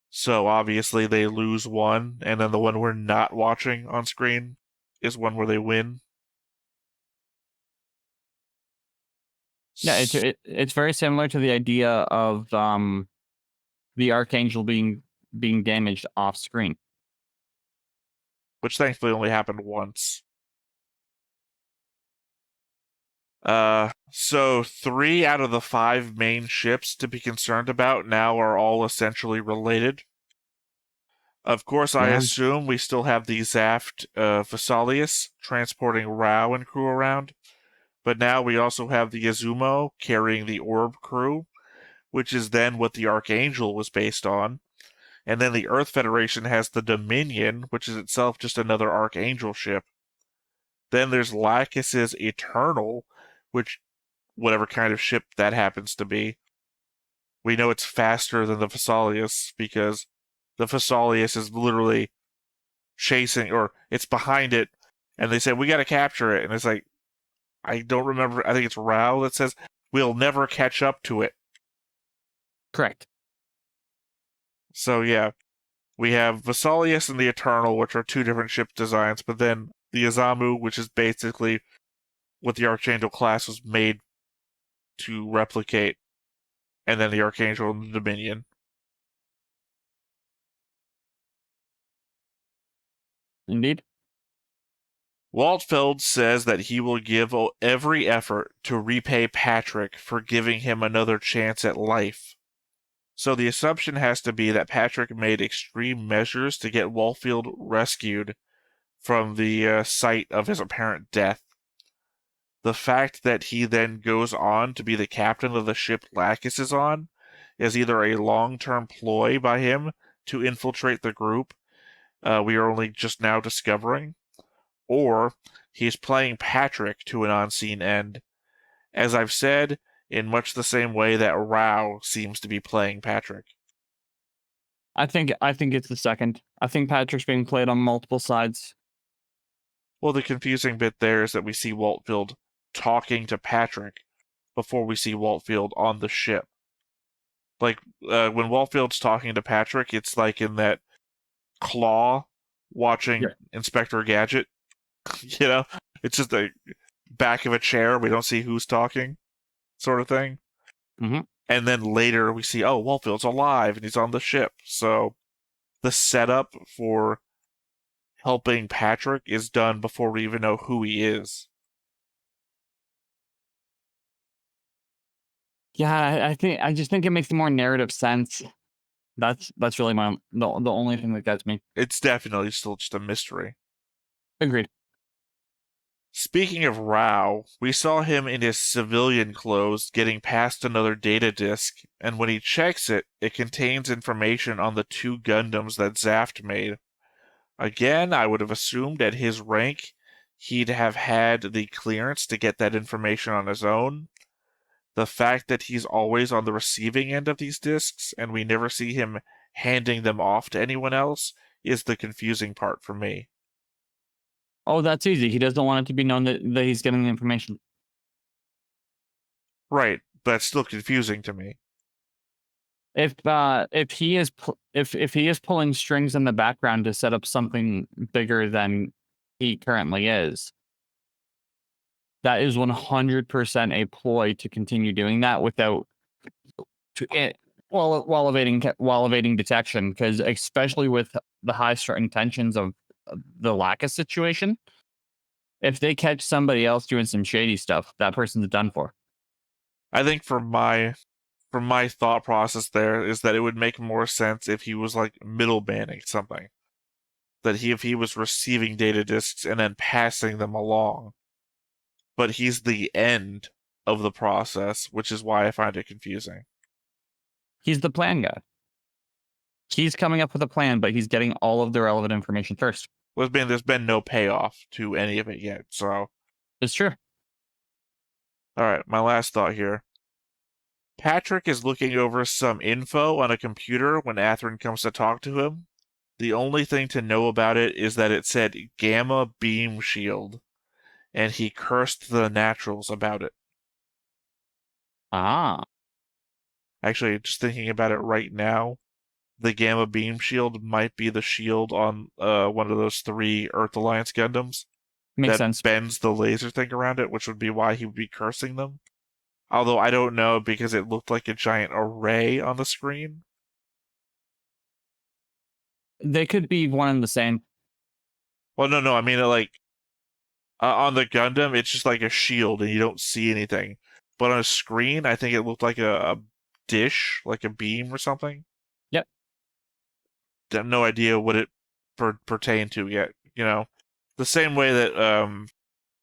So obviously they lose one, and then the one we're not watching on screen is one where they win. Yeah, it's very similar to the idea of the Archangel being damaged off screen, which thankfully only happened once. So 3 out of the 5 main ships to be concerned about now are all essentially related. Of course, I assume we still have the zaft Vesalius transporting Rao and crew around, but now we also have the Izumo carrying the Orb crew, which is then what the Archangel was based on. And then the Earth Federation has the Dominion, which is itself just another Archangel ship. Then there's Lacus's Eternal, which, whatever kind of ship that happens to be. we know it's faster than the Vesalius because the Vesalius is literally chasing, or it's behind it, and they say, we got to capture it. And it's like, I don't remember. I think it's Rao that says, we'll never catch up to it. Correct. So, yeah. We have Vesalius and the Eternal, which are two different ship designs, but then the Izamu, which is basically what the Archangel class was made to replicate, and then the Archangel and the Dominion. Indeed. Waltfeld says that he will give every effort to repay Patrick for giving him another chance at life. So the assumption has to be that Patrick made extreme measures to get Waltfeld rescued from the site of his apparent death. The fact that he then goes on to be the captain of the ship Lacus is on is either a long-term ploy by him to infiltrate the group we are only just now discovering, or he's playing Patrick to an unseen end. As I've said, in much the same way that Rao seems to be playing Patrick. I think it's the second. I think Patrick's being played on multiple sides. Well, the confusing bit there is that we see Waltfeld talking to Patrick before we see Waltfeld on the ship. Like, when Waltfeld's talking to Patrick, it's like in that Claw watching Inspector Gadget. You know? It's just the back of a chair. We don't see who's talking, sort of thing. Mm-hmm. And then later we see, oh, Waltfeld's alive and he's on the ship. So the setup for helping Patrick is done before we even know who he is. Yeah, I just think it makes more narrative sense. That's really the only thing that gets me. It's definitely still just a mystery. Agreed. Speaking of Rao, we saw him in his civilian clothes getting past another data disk, and when he checks it, it contains information on the two Gundams that Zaft made. Again, I would have assumed at his rank, he'd have had the clearance to get that information on his own. The fact that he's always on the receiving end of these disks, and we never see him handing them off to anyone else, is the confusing part for me. Oh, that's easy. He doesn't want it to be known that he's getting the information. Right, but it's still confusing to me. If he is pulling strings in the background to set up something bigger than he currently is, that is 100% a ploy to continue doing that while evading detection. Because especially with the high certain tensions of the Lacus situation, if they catch somebody else doing some shady stuff, that person's done for. I think from my thought process there is that it would make more sense if he was like middlemaning something. That if he was receiving data disks and then passing them along. But he's the end of the process, which is why I find it confusing. He's the plan guy. He's coming up with a plan, but he's getting all of the relevant information first. Well, there's been no payoff to any of it yet, so... It's true. Alright, my last thought here. Patrick is looking over some info on a computer when Athrun comes to talk to him. The only thing to know about it is that it said Gamma Beam Shield, and he cursed the Naturals about it. Ah. Actually, just thinking about it right now, the Gamma Beam Shield might be the shield on one of those 3 Earth Alliance Gundams. Makes sense. Bends the laser thing around it, which would be why he would be cursing them. Although I don't know, because it looked like a giant array on the screen. They could be one and the same. Well, no, I mean, like, on the Gundam, it's just like a shield, and you don't see anything. But on a screen, I think it looked like a dish, like a beam or something. Yep. I have no idea what it pertained to yet, you know? The same way that,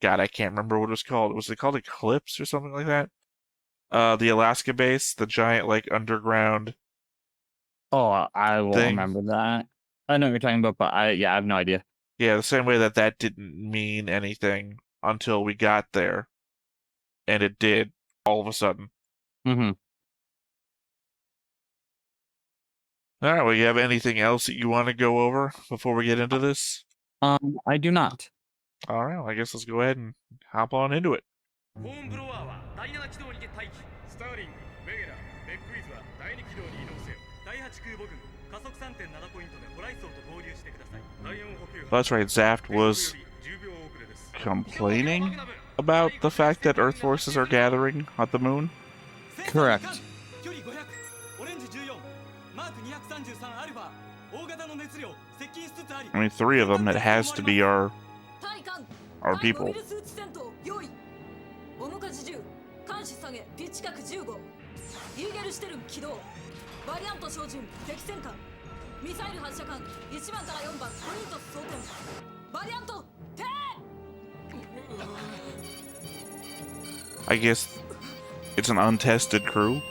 God, I can't remember what it was called. Was it called Eclipse or something like that? The Alaska base, the giant, like, underground... Oh, I will remember that. I know what you're talking about, but I have no idea. Yeah, the same way that didn't mean anything until we got there. And it did, all of a sudden. Mm-hmm. All right, well, you have anything else that you want to go over before we get into this? I do not. All right, well, I guess let's go ahead and hop on into it. ホームブロワーは第7軌道にて待機。スターリング、メゲラ、ベックイズは第2軌道に移動せよ。第8空母軍、加速 3.7 ポイントでホライソーと合流してください。第4補給 That's right, Zaft was complaining about the fact that Earth forces are gathering at the moon. Correct. 距離500、オレンジ14、マーク233アルファ、大型の熱量、接近しつつあり。I mean, 3 of them, it has to be our people. 重かじ10、監視下げ、ピッチ角15、イーゲルシュテルン起動、バリアント照準、敵戦艦、ミサイル発射管、1番から4番、コニントス装填、バリアント、停！ I guess it's an untested crew.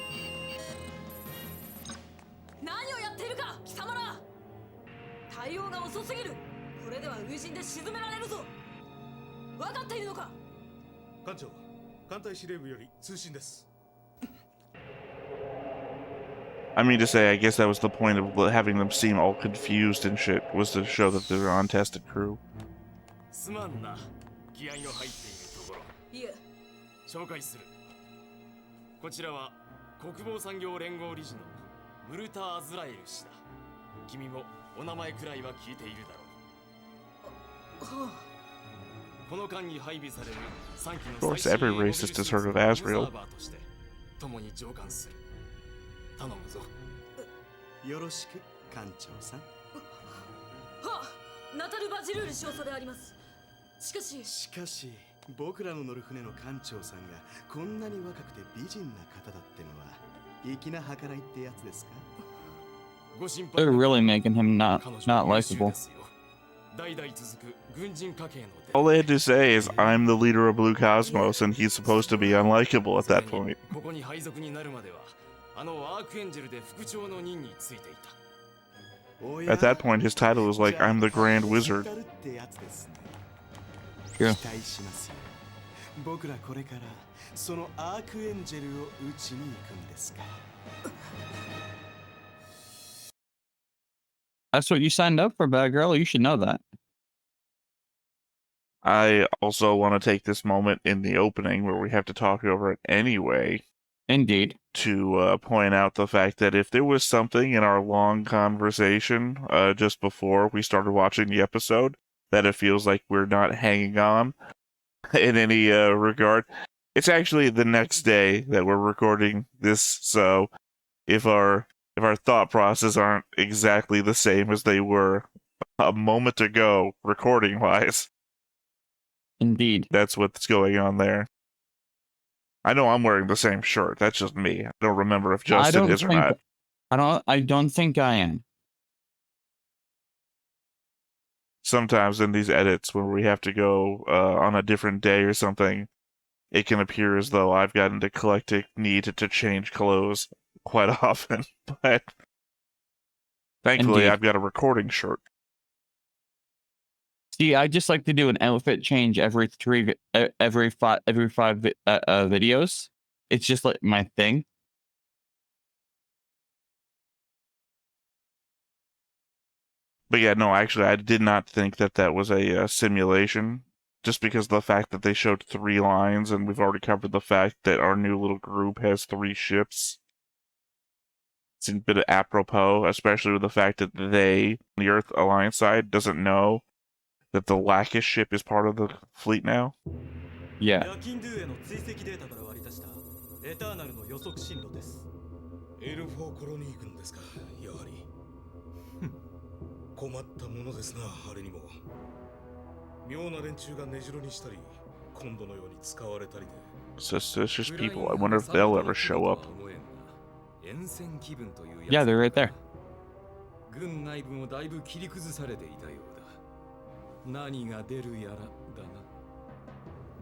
何をやっているか、貴様ら！対応が遅すぎる。これでは初陣で沈められるぞ。分かっているのか？艦長、艦隊司令部より通信です。 I mean to say, I guess that was the point of having them seem all confused and shit, was to show that they're an untested crew. すまんな、気合の入っているところ。いえ、紹介する。こちらは国防産業連合理事のムルタ・アズラエル氏だ。君もお名前くらいは聞いているだろう。この間に配備される3機の Of course, every racist has heard of Asriel. 共に上官する。頼むぞ。よろしく、艦長さん。はあ、ナタル・バジルール少佐であります。しかし、僕らの乗る船の艦長さんがこんなに若くて美人な方だってのは粋な計らいってやつですか？ They're really making him not likable. All they had to say is, I'm the leader of Blue Cosmos, and he's supposed to be unlikable at that point. At that point, his title was like, I'm the Grand Wizard. Yeah. 僕らこれからそのアークエンジェルを撃ちに行くんですか？ That's what you signed up for, bad girl. You should know that. I also want to take this moment in the opening where we have to talk over it anyway. Indeed. To point out the fact that if there was something in our long conversation just before we started watching the episode that it feels like we're not hanging on in any regard, it's actually the next day that we're recording this. So if our thought process aren't exactly the same as they were a moment ago, recording wise, Indeed. that's what's going on there. I know I'm wearing the same shirt. That's just me. I don't remember if Justin is or not. I don't think I am. Sometimes in these edits, when we have to go on a different day or something, it can appear as though I've gotten the eclectic need to change clothes quite often. But thankfully, Indeed. I've got a recording shirt. See, I just like to do an outfit change every five videos. It's just like my thing. But yeah, no, actually, I did not think that that was a simulation, just because of the fact that they showed 3 lines, and we've already covered the fact that our new little group has 3 ships. It's a bit apropos, especially with the fact that they, the Earth Alliance side, doesn't know that the Lacus ship is part of the fleet now. Yeah. Suspicious people. I wonder if they'll ever show up. Yeah, they're right there. 軍内部もだいぶ切り崩されていたようだ。何が出るやらだな。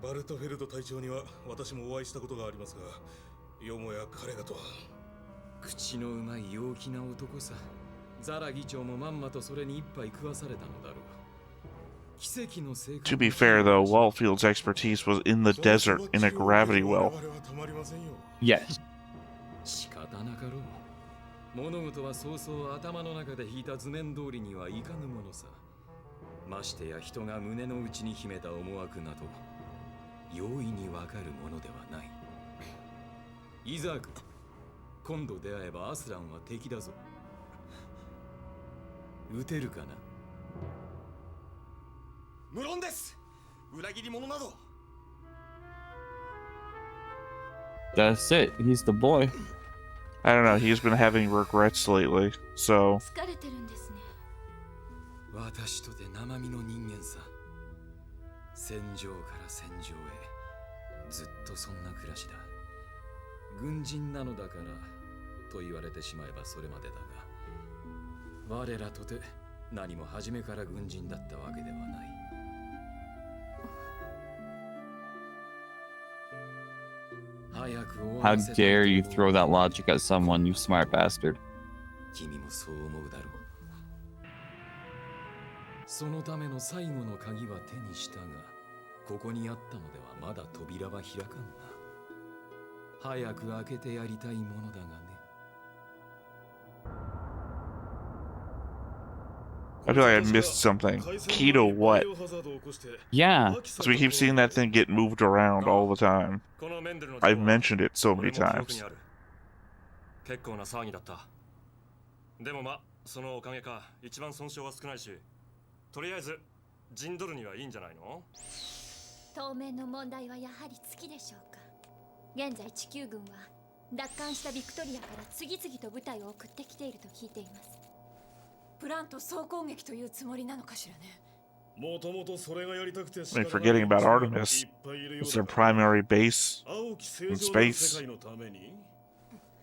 バルトフェルド隊長には私もお会いしたことがありますが、よもや彼がとは。口のうまい陽気な男さ。ザラ議長もまんまとそれに一杯食わされたのだろう。 To be fair, though, Walfield's expertise was in the desert in a gravity well. Yes. 物事はそうそう頭の中で引いた図面通りにはいかぬものさ。ましてや人が胸の内に秘めた思惑など容易にわかるものではない。イザーク、今度出会えばアスランは敵だぞ。撃てるかな？無論です。裏切り者など。 That's it. He's the boy. I don't know. He's been having regrets lately, so 疲れてるんですね。私とて生身の人間さ。戦場から戦場へ、ずっとそんな暮らしだ。軍人なのだからと言われてしまえばそれまでだが、我らとて何も初めから軍人だったわけではない。早く終わ How らせたいと dare you 思う。 throw that logic at someone, you smart bastard. 君もそう思うだろう。そのための最後の鍵は手にしたが、ここにあったのではまだ扉は開かんな。早く開けてやりたいものだがね。 I feel like I missed something. Keto what? Yeah. So we keep seeing that thing get moved around all the time. I've mentioned it so many times. 結構な騒ぎだった。でもまあ、そのおかげか一番損傷は少ないし、とりあえず陣取るにはいいんじゃないの？当面の問題はやはり月でしょうか。現在地球軍は奪還したビクトリアから次々と部隊を送ってきていると聞いています。プラント総攻撃というつもりなのかしらね。 I mean, forgetting about Artemis, it's their primary base in space.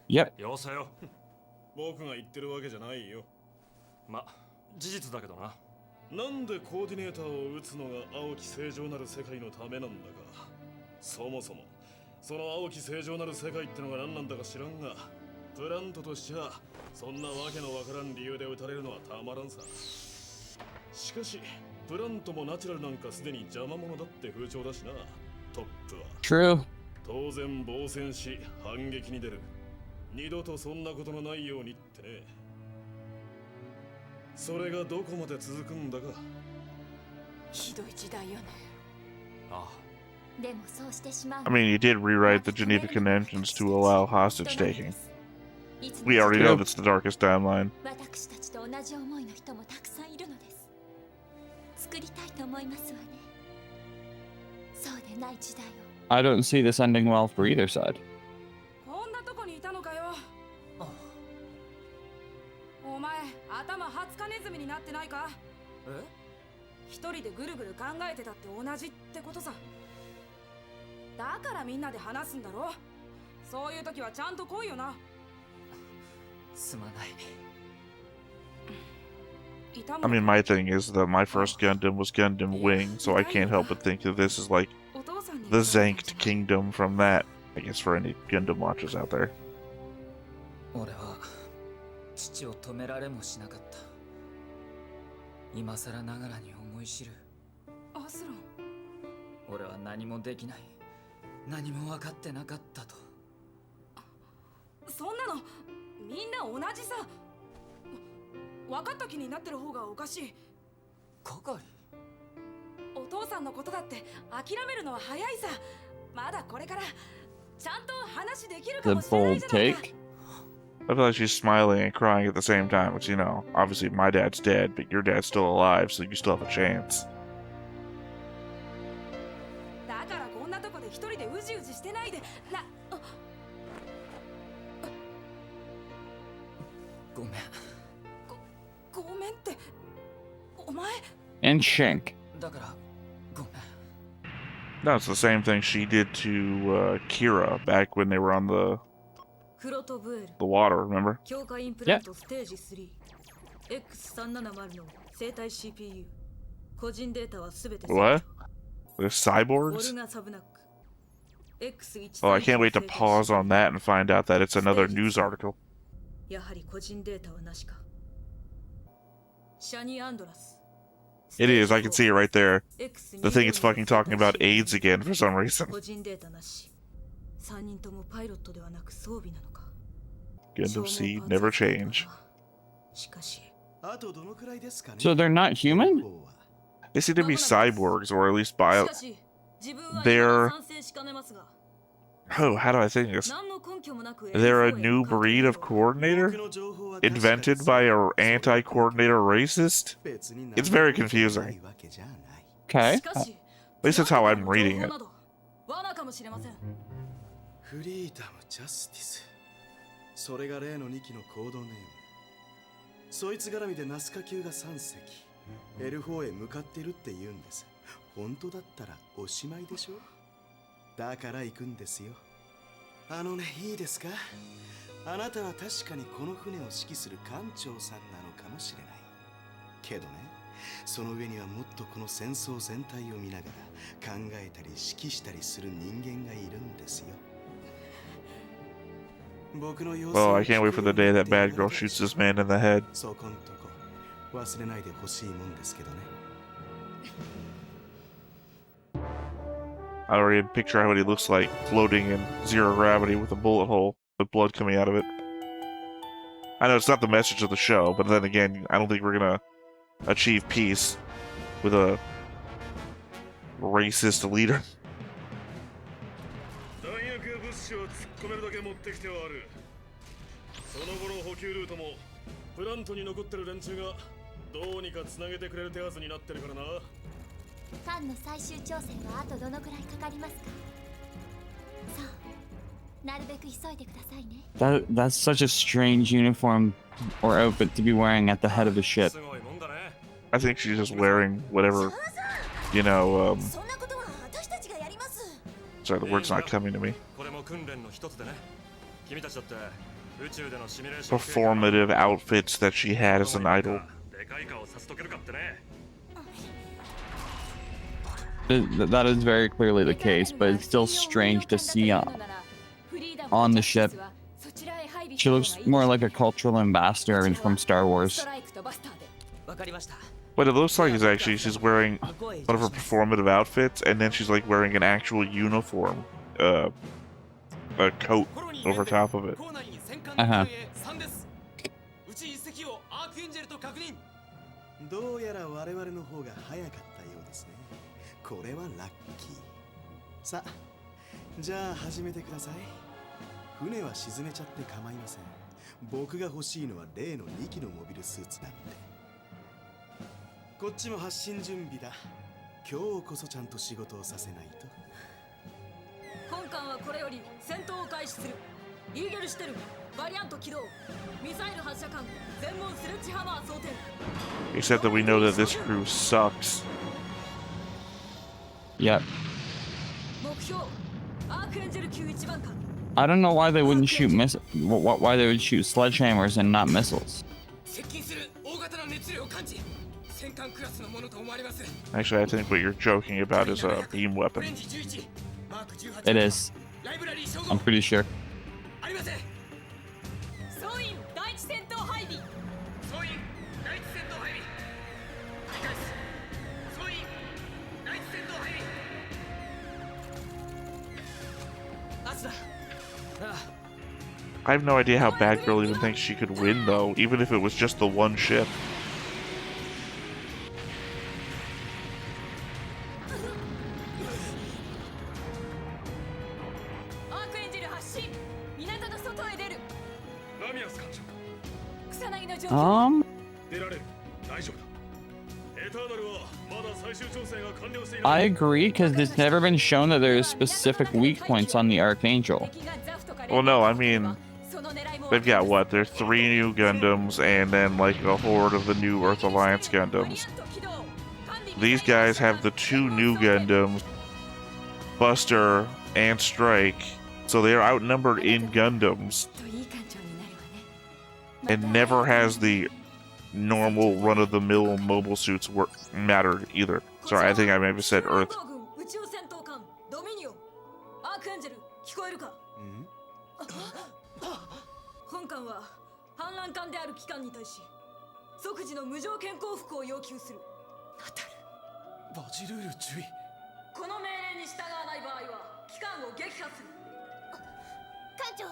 Yep. よせよ。僕が言ってるわけじゃないよ。ま、事実だけどな。なんでコーディネーターを撃つのが青き正常なる世界のためなんだか。そもそもその青き正常なる世界ってのが何なんだか知らんが、プラントとしちゃそんなわけのわからん理由で撃たれるのはたまらんさ。しかしプラントもナチュラルなんかすでに邪魔者だって風潮だしな。トップは True. 当然防戦し反撃に出る。二度とそんなことのないようにってね。それがどこまで続くんだか。ひどい時代よね。あでもそうしてしまう。 I mean, he did rewrite the Geneva Conventions to allow hostage taking. We already know that's the darkest timeline. 私たちと同じ思いの人もたくさんいるのです。作りたいと思いますわね。そうでない時代を。 I don't see this ending well for either side. こんなとこにいたのかよ。お前、頭ハツカネズミになってないか？え？一人でぐるぐる考えてたって同じってことさ。だからみんなで話すんだろ。そういう時はちゃんと来いよな。すまない。I mean, my thing is that my first Gundam was Gundam Wing, so I can't help but think that this is like the Zanked Kingdom from that, I guess, for any Gundam watchers out there. 俺は父を止められもしなかった。今更ながらに思い知る。アスラン。俺は何もできない。何も分かってなかったと。そんなのみんな同じさ。分かった気になってる方がおかしい。係。お父さんのことだって諦めるのは早いさ。まだこれからちゃんと話できるか The もしれない bold じゃないか。 take. I feel like she's smiling and crying at the same time, which, you know, obviously my dad's dead, but your dad's still alive, so you still have a chance. だからこんなとこで一人でうじうじしてないで。ごめん。ごめんって。お前。 And Shank. だからごめん。 No, it's the same thing she did to Kira back when they were on the フロトブエル。 water, remember? 強化インプラントステージ3。X370 の生体 CPU。個人データはすべて。 What? They're オル cyborgs? ガサブナック。Oh, I can't wait to pause on that and find out that it's another news article. やはり個人データはなしか。シャニアンドラス。 It is, I can see it right there. The thing is fucking talking about AIDS again for some reason. 個人データなし。3人ともパイロットではなく装備なのか。Gundam seed never change. しかし、あとどのくらいですかね。 So they're not human? They seem to be cyborgs, or at least し bio. かし自分は They're 賛成しかねますが oh, how do I think this? 何の根拠もなく They're a L4 へ new 向かう breed of という coordinator 僕の情報は確かです invented by an anti-coordinator racist. 別に It's very 何もない confusing. わけじゃない。 Okay. しかし At least that's how I'm reading it. 情報など罠かもしれませんフリーダム・ジャスティス。それが例の2機のコードネーム。そいつ絡みでナスカ級が3隻 L4 へ向かっているって言うんです。本当だったらおしまいでしょ。だから行くんですよ。あのね、いいですか。あなたは確かにこの船を指揮する艦長さんなのかもしれないけどね、その上にはもっとこの戦争全体を見ながら考えたり指揮したりする人間がいるんですよ。 Oh, I can't wait for the day that bad girl shoots this man in the head. そこんとこ忘れないでほしいもんですけどね。 I already picture how he looks like floating in zero gravity with a bullet hole with blood coming out of it. I know it's not the message of the show, but then again, I don't think we're gonna achieve peace with a racist leader. 弾薬や物資は突っ込めるだけ持ってきてはある。その後の補給ルートもプラントに残ってる連中がどうにかつなげてくれる手はずになってるからな。艦の最終調整はあとどのくらいかかりますか。そうなるべく急いでくださいね。 That's such a strange uniform or outfit to be wearing at the head of a ship. すごいもんだね。 I think she's just wearing whatever, you know, そんなことは私たちがやります。 sorry, the word's not coming to me. これも訓練の一つでね。君たちだって宇宙でのシミュレーション Performative outfits that she had as an idol. でかいかをさしとけるかってね。 That is very clearly the case, but it's still strange to see on the ship. She looks more like a cultural ambassador from Star Wars. わかりました。 What it looks like is actually she's wearing one of her performative outfits, and then she's like wearing an actual uniform, a coat over top of it. Uh-huh. どうやら我々の方が早かったようですね。これはラッキー。さあ、じゃあ始めてください。船は沈めちゃって構いません。僕が欲しいのは例の2機のモビルスーツなんで。こっちも発進準備だ。今日こそちゃんと仕事をさせないと。本艦はこれより戦闘を開始する。イーゲルシュテルン、バリアント起動、ミサイル発射管、全門スレッジハマー装填。 Except that we know that this crew sucks. Yep. 目標、アークエンジェル級1番艦。 I don't know why they wouldn't shoot why they would shoot sledgehammers and not missiles. Actually, I think what you're joking about is a beam weapon. It is. I'm pretty sure. 総員第一戦闘配備。総員第一戦闘配備。繰り返す。総員第一戦闘配備。アスだ。ああ。 I have no idea how Batgirl even thinks she could win, though, even if it was just the one ship. アークエンジェル発進。港の外へ出る。ラミアス艦長、草薙の状況。出られる。大丈夫だ。エターナルはまだ最終調整が完了してい I ない。 agree, because it's never been shown that there's specific weak points on the Archangel. Well, no, I mean, they've got what? There's 3 new Gundams and then like a horde of the new Earth Alliance Gundams. These guys have the 2 new Gundams, Buster and Strike, so they are outnumbered in Gundams, and never has the normal run-of-the-mill mobile suits mattered either. Sorry, I think I maybe said Earth. 宇宙戦闘艦ドミニオン。アークエンジェル聞こえるか。本艦は反乱艦である機関に対し即時の無条件降伏を要求する。当たる。バジルール注意。この命令に従わない場合は機関を撃破する。艦長、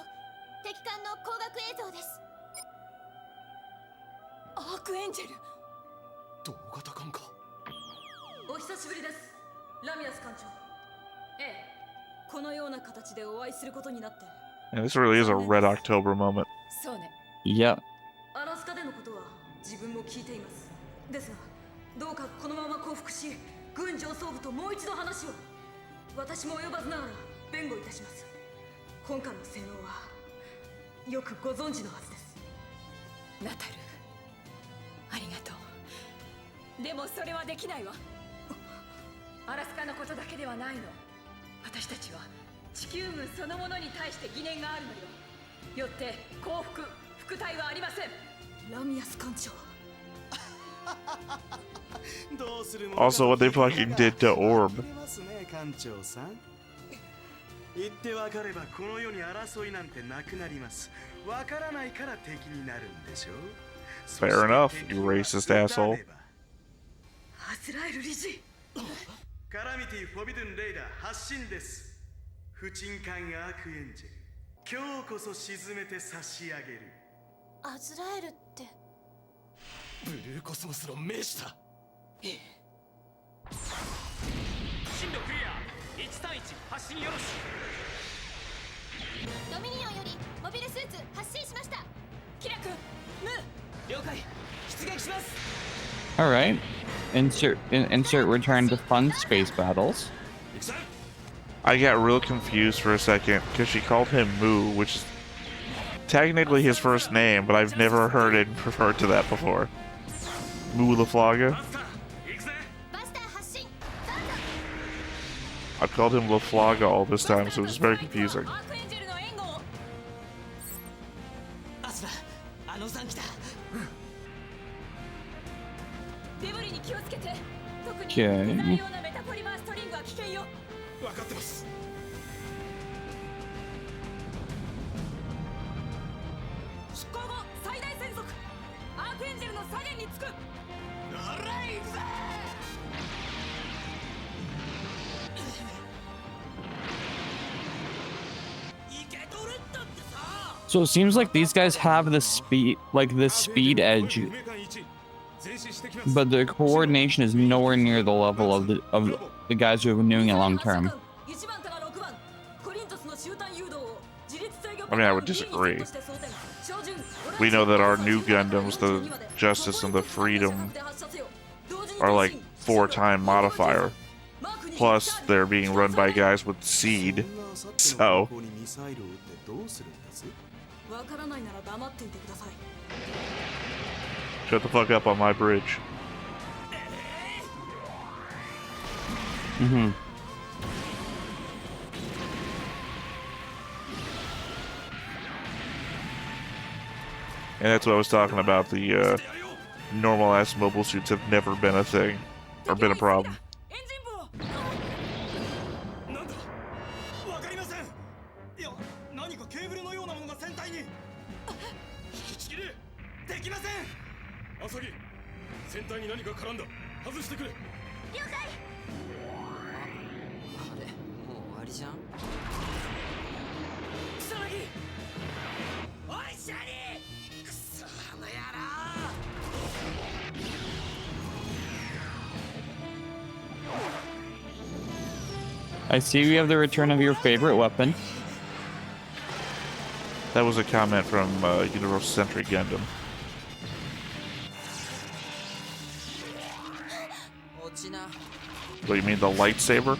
敵艦の光学映像です。アークエンジェル。同型艦か。お久しぶりです、ラミアス艦長。ええ、このような形でお会いすることになって。 And this really is a Red October moment. そうね。 Yep. アラスカでのことは自分も聞いています。ですが、どうかこのまま降伏し、軍上層部ともう一度話を。私も及ばずながら弁護いたします。本艦の性能はよくご存知のはずです。ナタル、ありがとう。でもそれはできないわ。アラスカのことだけではないの。私たちは地球軍そのものに対して疑念があるのよ。よって降伏、副隊はありません。ラミアス艦長。Also, what they fucking did to Orb. 艦長さん。言ってわかればこの世に争いなんてなくなります。わからないから敵になるんでしょ。 Fair enough, you racist asshole. アズラエル理事。カラミティフォビドゥンレイダー発進です。不沈艦アークエンジェル、今日こそ沈めて差し上げる。アズラエルって。ブルーコスモスの名手だ。進路クリア。131発進よろし。ドミニオンよりモビルスーツ発進しました。キラ君、ムー了解。出撃します。 All right. Insert return to fun space battles. I got real confused for a second because she called him Moo, which is technically his first name, but I've never heard it referred to that before. Moo LaFlaga? I've called him LaFlaga all this time, so it's very confusing. デブリに気をつけて。特に Okay. 巨大用なメタポリマーストリングは危険よ。分かってます。出航後最大戦速。アークエンジェルの左舷につく。ならいくぜ。 So it seems like these guys have the speed, like the speed edge, but their coordination is nowhere near the level of the guys who have been doing it long term. I mean, I would disagree. We know that our new Gundams, the Justice and the Freedom, are like 4-time modifier. Plus, they're being run by guys with seed. So. Shut the fuck up on my bridge. Mm-hmm. And that's what I was talking about. The normal ass mobile suits have never been a thing. Or been a problem. I see we have the return of your favorite weapon. That was a comment from Universal Century Gundam. What, you mean the lightsaber?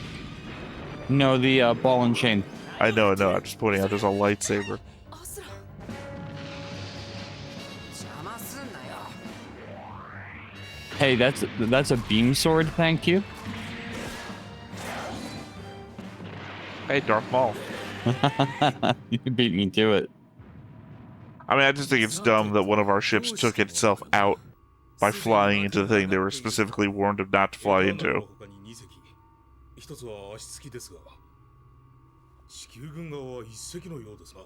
No, the ball and chain. I know, I'm just pointing out there's a lightsaber. Hey, that's a beam sword, thank you. Hey, Darth Maul. You beat me to it. I mean, I just think it's dumb that one of our ships took itself out by flying into the thing they were specifically warned of not to fly into. 一つは足つきですが、地球軍側は一隻のようですな。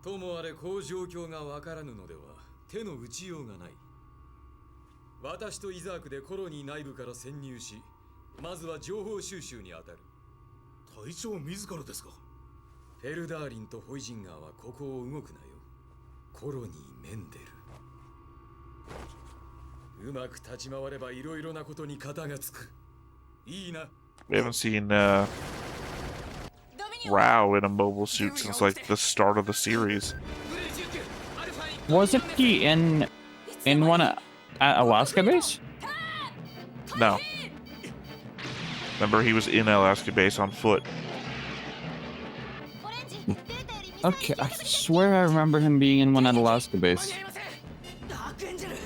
ともあれこう状況がわからぬのでは手の打ちようがない。私とイザークでコロニー内部から潜入し、まずは情報収集に当たる。隊長自らですか。フェルダーリンとホイジンガーはここを動くなよ。コロニー・メンデル。うまく立ち回ればいろいろなことに型がつく。いいな。 We haven't seen Rao in a mobile suit since like the start of the series. Wasn't he in one at Alaska base? No. Remember, he was in Alaska base on foot. Okay, I swear I remember him being in one at Alaska base. ダークエンジェル。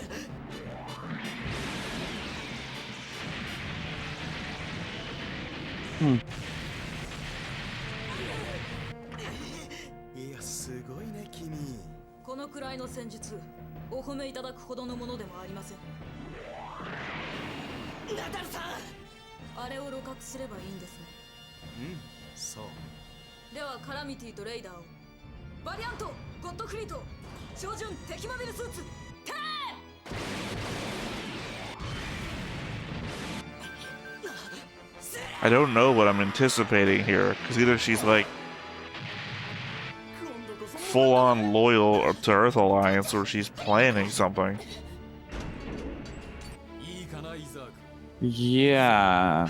いや、すごいね君。このくらいの戦術お褒めいただくほどのものでもありません。ナダルさん。あれを露獲すればいいんですね。そう。ではカラミティとレイダーを。バリアント、ゴッドフリート、照準敵モビルスーツ、テー I don't know what I'm anticipating here, because either she's like full-on loyal to Earth Alliance, or she's planning something. いいかなイザーク。 Yeah.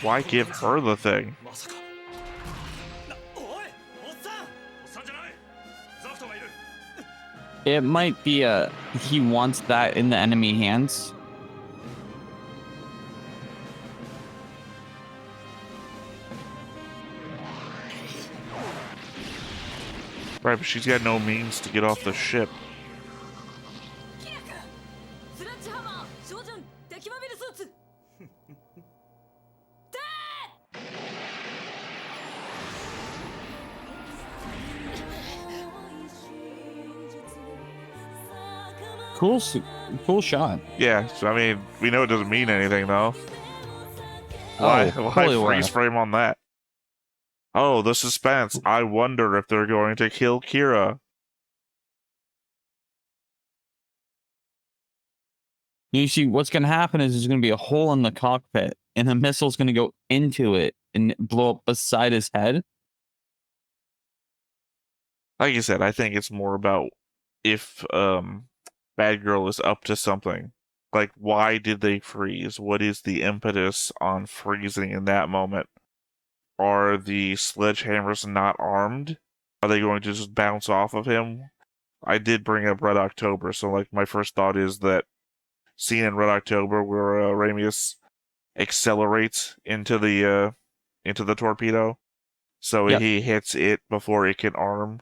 Why give her the thing? まさか。おい、おっさん。おっさんじゃない。ザフトがいる。 It might be he wants that in the enemy hands. Right, but she's got no means to get off the ship. キラ君、スレッジハマー、照準敵モビルスーツ。テー Cool shot. Yeah, so I mean, we know it doesn't mean anything though. Why? Oh, Why holy freeze wow. frame on that? Oh, the suspense. I wonder if they're going to kill Kira. You see, what's going to happen is there's going to be a hole in the cockpit, and the missile's going to go into it and blow up beside his head. Like you said, I think it's more about if Bad Girl is up to something. Like, why did they freeze? What is the impetus on freezing in that moment? Are the sledgehammers not armed? Are they going to just bounce off of him? I did bring up Red October, so like my first thought is that scene in Red October where Ramius accelerates into the torpedo, so Yep. he hits it before it can arm.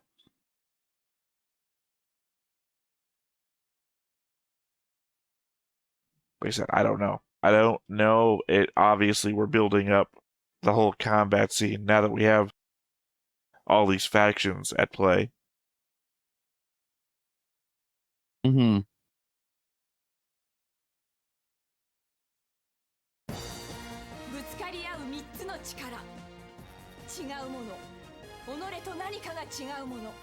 Like I said, I don't know. I don't know. It obviously we're building up the whole combat scene now that we have all these factions at play. Mm-hmm. ぶつかり合う3つの力、違うもの、己と何かが違うもの、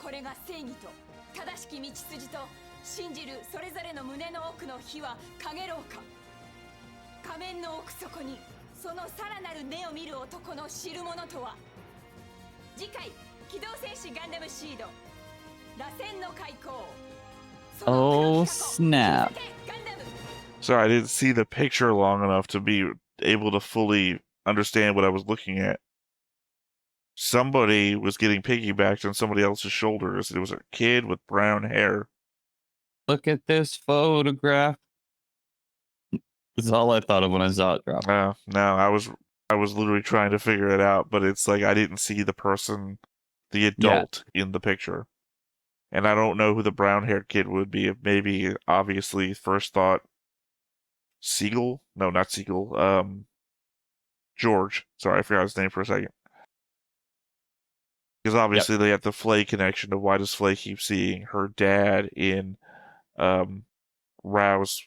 これが正義と正しき道筋と信じるそれぞれの胸の奥の火は陰ろうか。仮面の奥底にそのさらなる根を見る男の知るものとは。次回機動戦士ガンダムシード螺旋の開口。 Oh, snap. Sorry, I didn't see the picture long enough to be able to fully understand what I was looking at. Somebody was getting piggybacked on somebody else's shoulders. It was a kid with brown hair. Look at this photograph. That's all I thought of when I saw it drop. No, I was literally trying to figure it out, but it's like I didn't see the person, the adult in the picture. And I don't know who the brown-haired kid would be. Maybe, obviously, first thought Siegel? No, not Siegel. George. Sorry, I forgot his name for a second. Because obviously they have the Flay connection of why does Flay keep seeing her dad in Rao's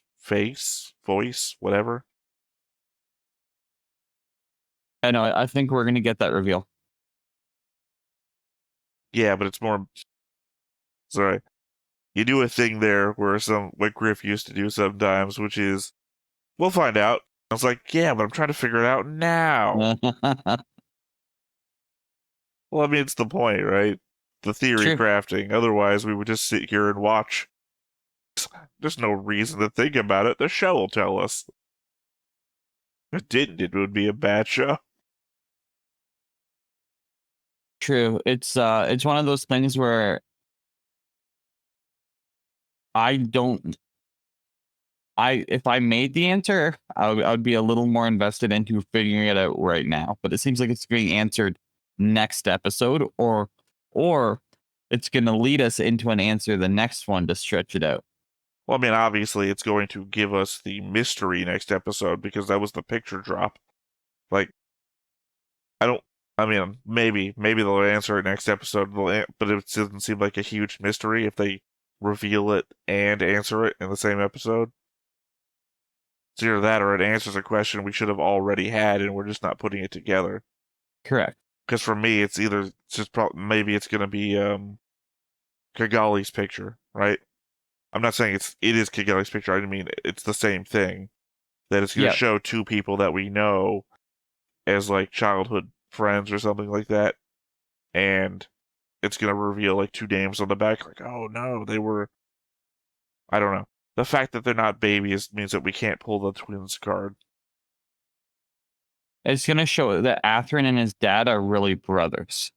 voice, whatever. I know, I think we're going to get that reveal. Yeah, but it's more. Sorry. You do a thing there where what Griff used to do sometimes, which is, we'll find out. I was like, yeah, but I'm trying to figure it out now. Well, I mean, it's the point, right? The theory True. crafting. Otherwise, we would just sit here and watch. There's no reason to think about it. The show will tell us. If it didn't, it would be a bad show. True. It's one of those things where if I made the answer, I would be a little more invested into figuring it out right now. But it seems like it's being answered next episode, or it's going to lead us into an answer the next one to stretch it out. Well, I mean, obviously, it's going to give us the mystery next episode because that was the picture drop. Like, maybe they'll answer it next episode, but it doesn't seem like a huge mystery if they reveal it and answer it in the same episode. It's either that or it answers a question we should have already had and we're just not putting it together. Correct. Because for me, maybe it's going to be Kigali's picture, right? I'm not saying it is Kigali's picture. I mean, it's the same thing. That it's going to show two people that we know as like childhood friends or something like that, and it's going to reveal like two names on the back. Like, oh no, they were. I don't know. The fact that they're not babies means that we can't pull the twins card. It's going to show that Atherin and his dad are really brothers.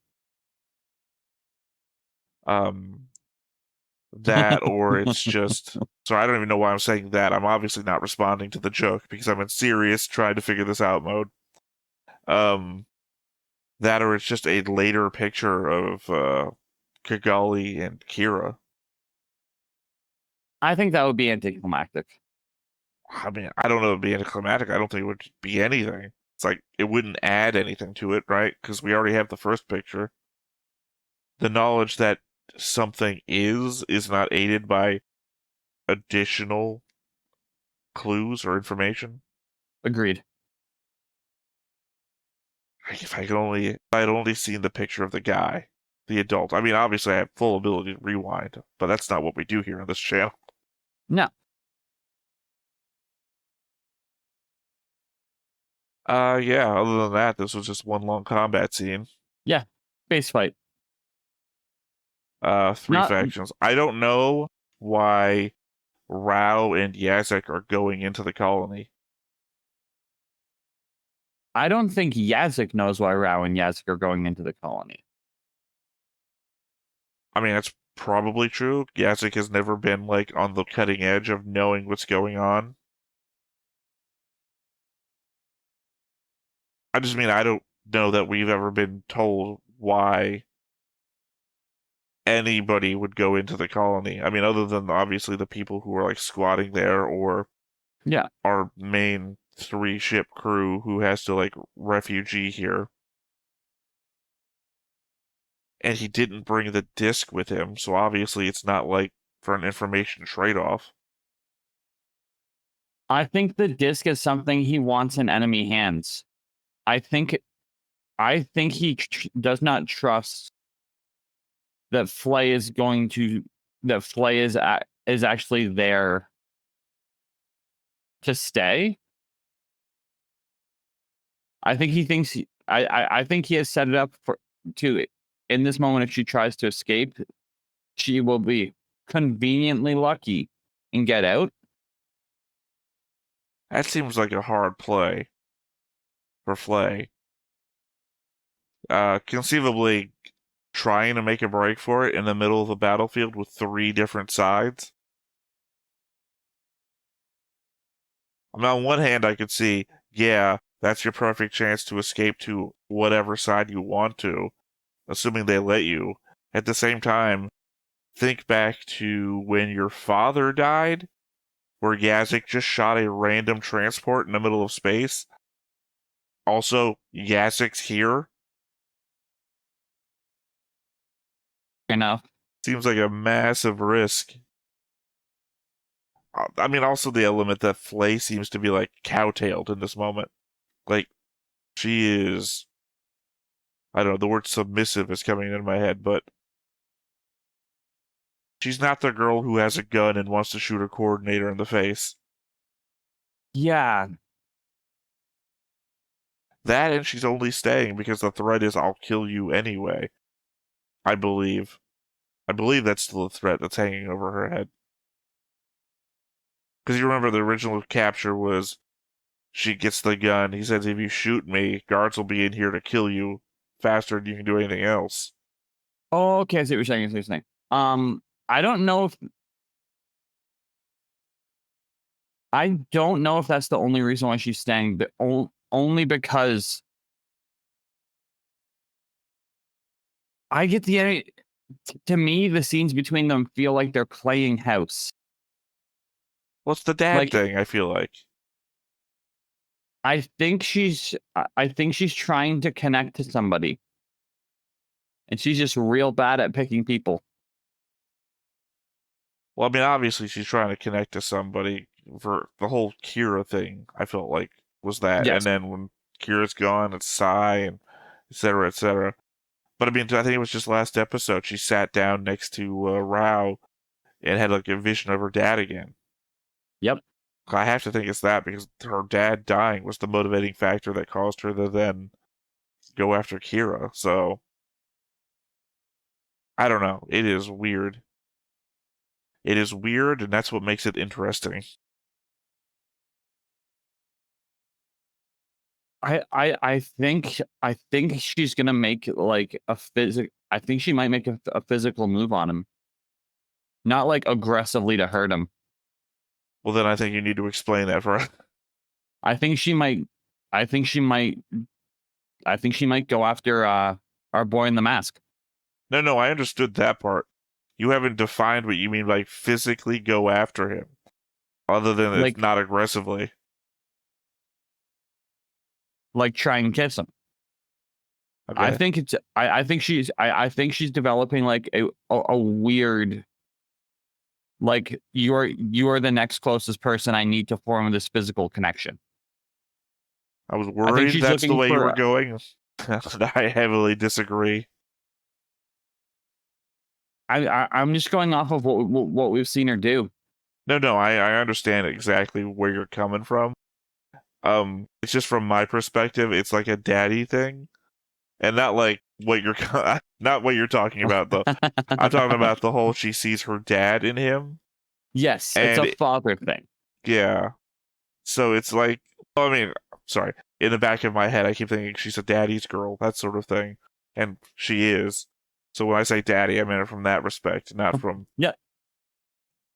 That or it's just. So I don't even know why I'm saying that. I'm obviously not responding to the joke because I'm in serious trying to figure this out mode. That or it's just a later picture of Kigali and Kira. I think that would be anticlimactic. I mean, I don't know if it would be anticlimactic. I don't think it would be anything. It's like, it wouldn't add anything to it, right? Because we already have the first picture. The knowledge that something is not aided by additional clues or information. Agreed. If I'd only seen the picture of the guy, the adult. I mean, obviously I have full ability to rewind, but that's not what we do here on this channel. No. Yeah, other than that, this was just one long combat scene. Yeah, space fight. 3 factions. I don't know why Rao and Yazek are going into the colony. I don't think Yazek knows why Rao and Yazek are going into the colony. I mean, that's probably true. Yazek has never been, like, on the cutting edge of knowing what's going on. I just mean, I don't know that we've ever been told why anybody would go into the colony. I mean, other than obviously the people who are like squatting there, or our main 3-ship crew who has to like refugee here. And he didn't bring the disc with him, so obviously it's not like for an information trade-off. I think the disc is something he wants in enemy hands. I think he does not trust that Flay is is actually there to stay. I think he thinks I think he has set it up to in this moment, if she tries to escape, she will be conveniently lucky and get out. That seems like a hard play for Flay. Conceivably trying to make a break for it in the middle of the battlefield with 3 different sides. I mean, on one hand, I could see, yeah, that's your perfect chance to escape to whatever side you want to, assuming they let you. At the same time, think back to when your father died, where Yazek just shot a random transport in the middle of space. Also, Yazek's here. Enough. Seems like a massive risk. I mean, also the element that Flay seems to be like cowtailed in this moment. Like, she is. I don't know, the word submissive is coming into my head, but She's not the girl who has a gun and wants to shoot her coordinator in the face. Yeah. That, and she's only staying because the threat is I'll kill you anyway. I believe. I believe that's still a threat that's hanging over her head. Because you remember the original capture was she gets the gun. He says, if you shoot me, guards will be in here to kill you faster than you can do anything else. Oh, okay. I see what you're saying. I see what you're saying. I don't know if that's the only reason why she's staying, but only because I get to me, the scenes between them feel like they're playing house. What's the dad thing, I feel like? I think she's trying to connect to somebody. And she's just real bad at picking people. Well, I mean, obviously she's trying to connect to somebody for the whole Kira thing, I felt like, was that. Yes. And then when Kira's gone, it's Sai, and et cetera, et cetera. But I mean, I think it was just last episode, she sat down next to Rao and had like a vision of her dad again. Yep. I have to think it's that, because her dad dying was the motivating factor that caused her to then go after Kira. So, I don't know. It is weird. It is weird, and that's what makes it interesting. I think she's gonna make like a I think she might make a physical move on him. Not like aggressively to hurt him. Well, then I think you need to explain that for her. I think she might go after our boy in the mask. No, I understood that part. You haven't defined what you mean by physically go after him. Other than Like, it's not aggressively. Like try and kiss him. Okay. I think she's developing like a weird, like you are the next closest person I need to form this physical connection. I was worried that's the way you were going. I heavily disagree. I'm just going off of what we've seen her do. No, I understand exactly where you're coming from. It's just from my perspective, it's like a daddy thing, and not like what you're not what you're talking about though. I'm talking about the whole she sees her dad in him. Yes, it's a father thing. Yeah, so it's like, I mean, sorry. In the back of my head, I keep thinking she's a daddy's girl, that sort of thing, and she is. So when I say daddy, I mean it from that respect, not from... Yeah.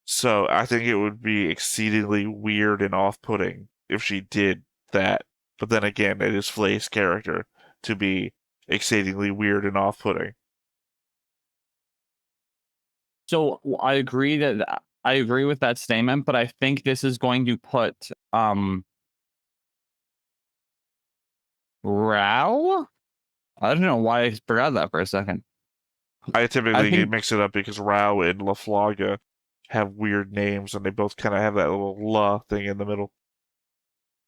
So I think it would be exceedingly weird and off-putting if she did that. But then again, it is Flay's character to be exceedingly weird and off-putting. So I agree with that statement, but I think this is going to put Rao? I don't know why I forgot that for a second. I typically mix it up because Rao and La Flaga have weird names, and they both kind of have that little la thing in the middle.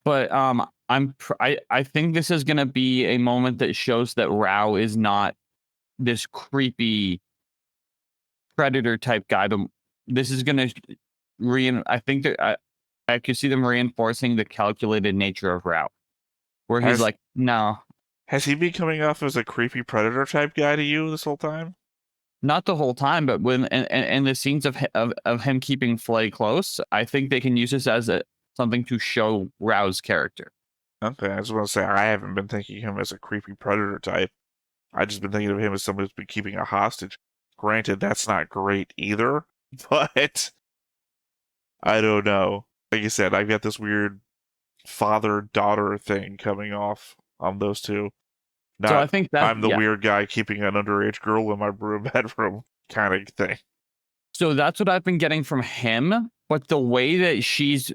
But I think this is gonna be a moment that shows that Rao is not this creepy predator type guy. But this is gonna I think that I could see them reinforcing the calculated nature of Rao, where he's like, no. Has he been coming off as a creepy predator type guy to you this whole time? Not the whole time, but when and the scenes of him keeping Flay close, I think they can use this as something to show Rao's character. Okay, I was going to say, I haven't been thinking of him as a creepy predator type. I've just been thinking of him as somebody who's been keeping a hostage. Granted, that's not great either, but I don't know. Like you said, I've got this weird father-daughter thing coming off on those two. So I think that I'm the weird guy keeping an underage girl in my bedroom kind of thing. So that's what I've been getting from him. But the way that she's,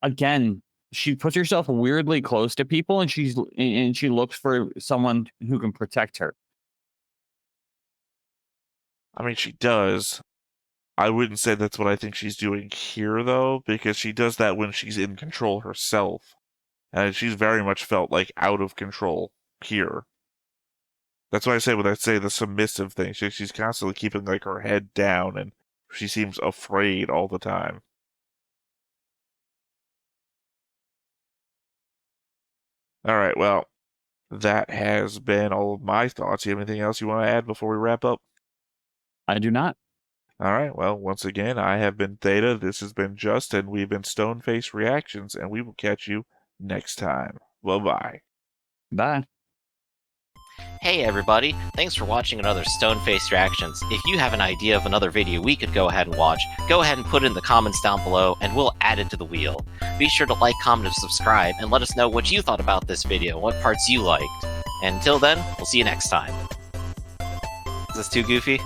again, she puts herself weirdly close to people, and she looks for someone who can protect her. I mean, she does. I wouldn't say that's what I think she's doing here, though, because she does that when she's in control herself. And she's very much felt like out of control here. That's why I say when I say the submissive thing, she's constantly keeping like her head down and She seems afraid all the time. Alright, well, that has been all of my thoughts. You have anything else you want to add before we wrap up? I do not. Alright, well, once again, I have been Theta, this has been Justin, we've been Stoneface Reactions, and we will catch you next time. Bye-bye. Bye. Hey everybody, thanks for watching another Stoneface Reactions. If you have an idea of another video we could go ahead and watch, go ahead and put it in the comments down below and we'll add it to the wheel. Be sure to like, comment, and subscribe, and let us know what you thought about this video, what parts you liked. And until then, we'll see you next time. Is this too goofy?